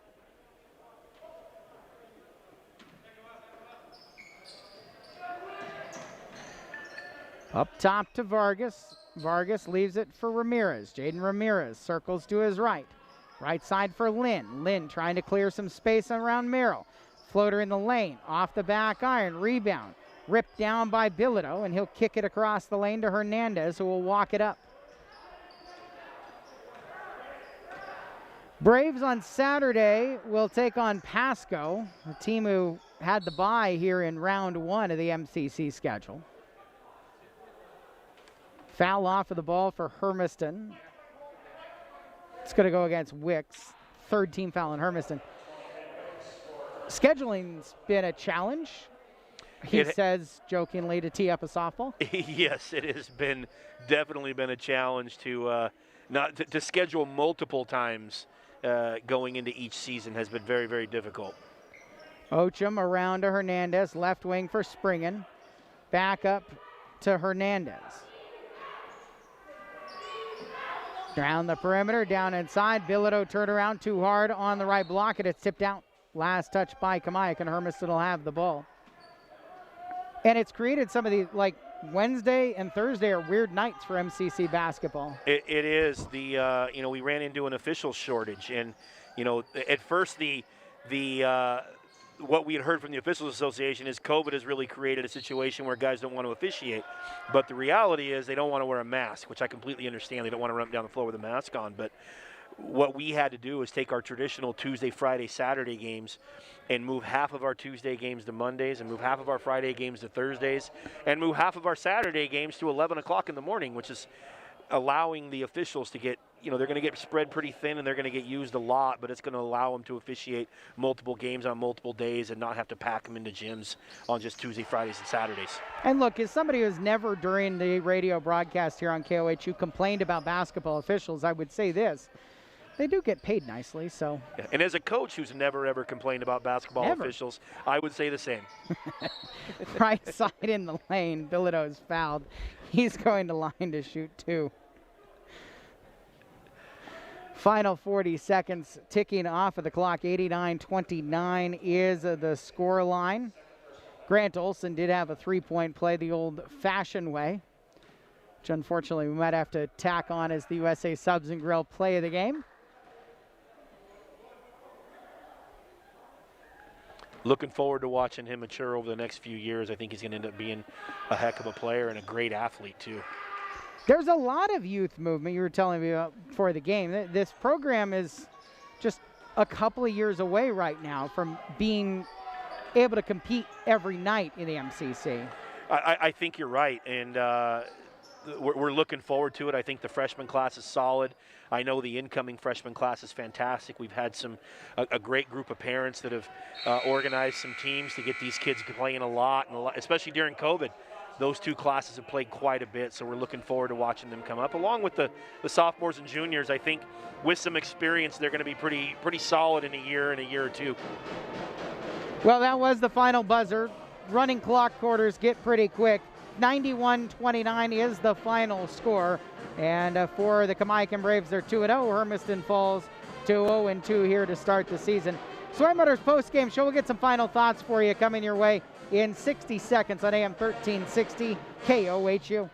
Up top to Vargas. Vargas leaves it for Ramirez. Jaden Ramirez circles to his right. Right side for Lynn. Lynn trying to clear some space around Merrill. Floater in the lane. Off the back iron. Rebound. Ripped down by Bilodeau, and he'll kick it across the lane to Hernandez, who will walk it up. Braves on Saturday will take on Pasco, a team who had the bye here in round 1 of the MCC schedule. Foul off of the ball for Hermiston. It's going to go against Wicks. 3rd team foul in Hermiston. Scheduling's been a challenge, he says jokingly, to tee up a softball. Yes, it has definitely been a challenge to schedule multiple times going into each season has been very, very difficult. Ochum around to Hernandez, left wing for Springen. Back up to Hernandez. Down the perimeter, down inside. Bilodeau turned around too hard on the right block, and it's tipped out. Last touch by Kamiakin. Hermiston will have the ball. And it's created some of the, like, Wednesday and Thursday are weird nights for MCC basketball. It is. We ran into an official shortage. And, at first what we had heard from the Officials Association is COVID has really created a situation where guys don't want to officiate. But the reality is they don't want to wear a mask, which I completely understand. They don't want to run down the floor with a mask on. But what we had to do is take our traditional Tuesday, Friday, Saturday games and move half of our Tuesday games to Mondays and move half of our Friday games to Thursdays and move half of our Saturday games to 11 o'clock in the morning, which is allowing the officials to get, they're going to get spread pretty thin and they're going to get used a lot, but it's going to allow them to officiate multiple games on multiple days and not have to pack them into gyms on just Tuesday, Fridays, and Saturdays. And look, as somebody who's never during the radio broadcast here on KOHU complained about basketball officials, I woed say this. They do get paid nicely, so. Yeah. And as a coach who's never, ever complained about basketball officials, I would say the same. Right side in the lane. Bilodeau's fouled. He's going to line to shoot 2. Final 40 seconds ticking off of the clock. 89-29 is the score line. Grant Olson did have a 3-point play the old-fashioned way, which unfortunately we might have to tack on as the USA Subs and Grill play of the game. Looking forward to watching him mature over the next few years. I think he's going to end up being a heck of a player and a great athlete, too. There's a lot of youth movement you were telling me about before the game. This program is just a couple of years away right now from being able to compete every night in the MCC. I think you're right, and we're looking forward to it. I think the freshman class is solid. I know the incoming freshman class is fantastic. We've had a great group of parents that have organized some teams to get these kids playing a lot, especially during COVID. Those two classes have played quite a bit, so we're looking forward to watching them come up. Along with the sophomores and juniors, I think with some experience, they're going to be pretty solid in a year or two. Well, that was the final buzzer. Running clock quarters get pretty quick. 91-29 is the final score. And for the Kamiakin Braves, they're 2-0. Hermiston falls to 0-2 here to start the season. Soy Motors post-game show. We'll get some final thoughts for you coming your way in 60 seconds on AM 1360 KOHU.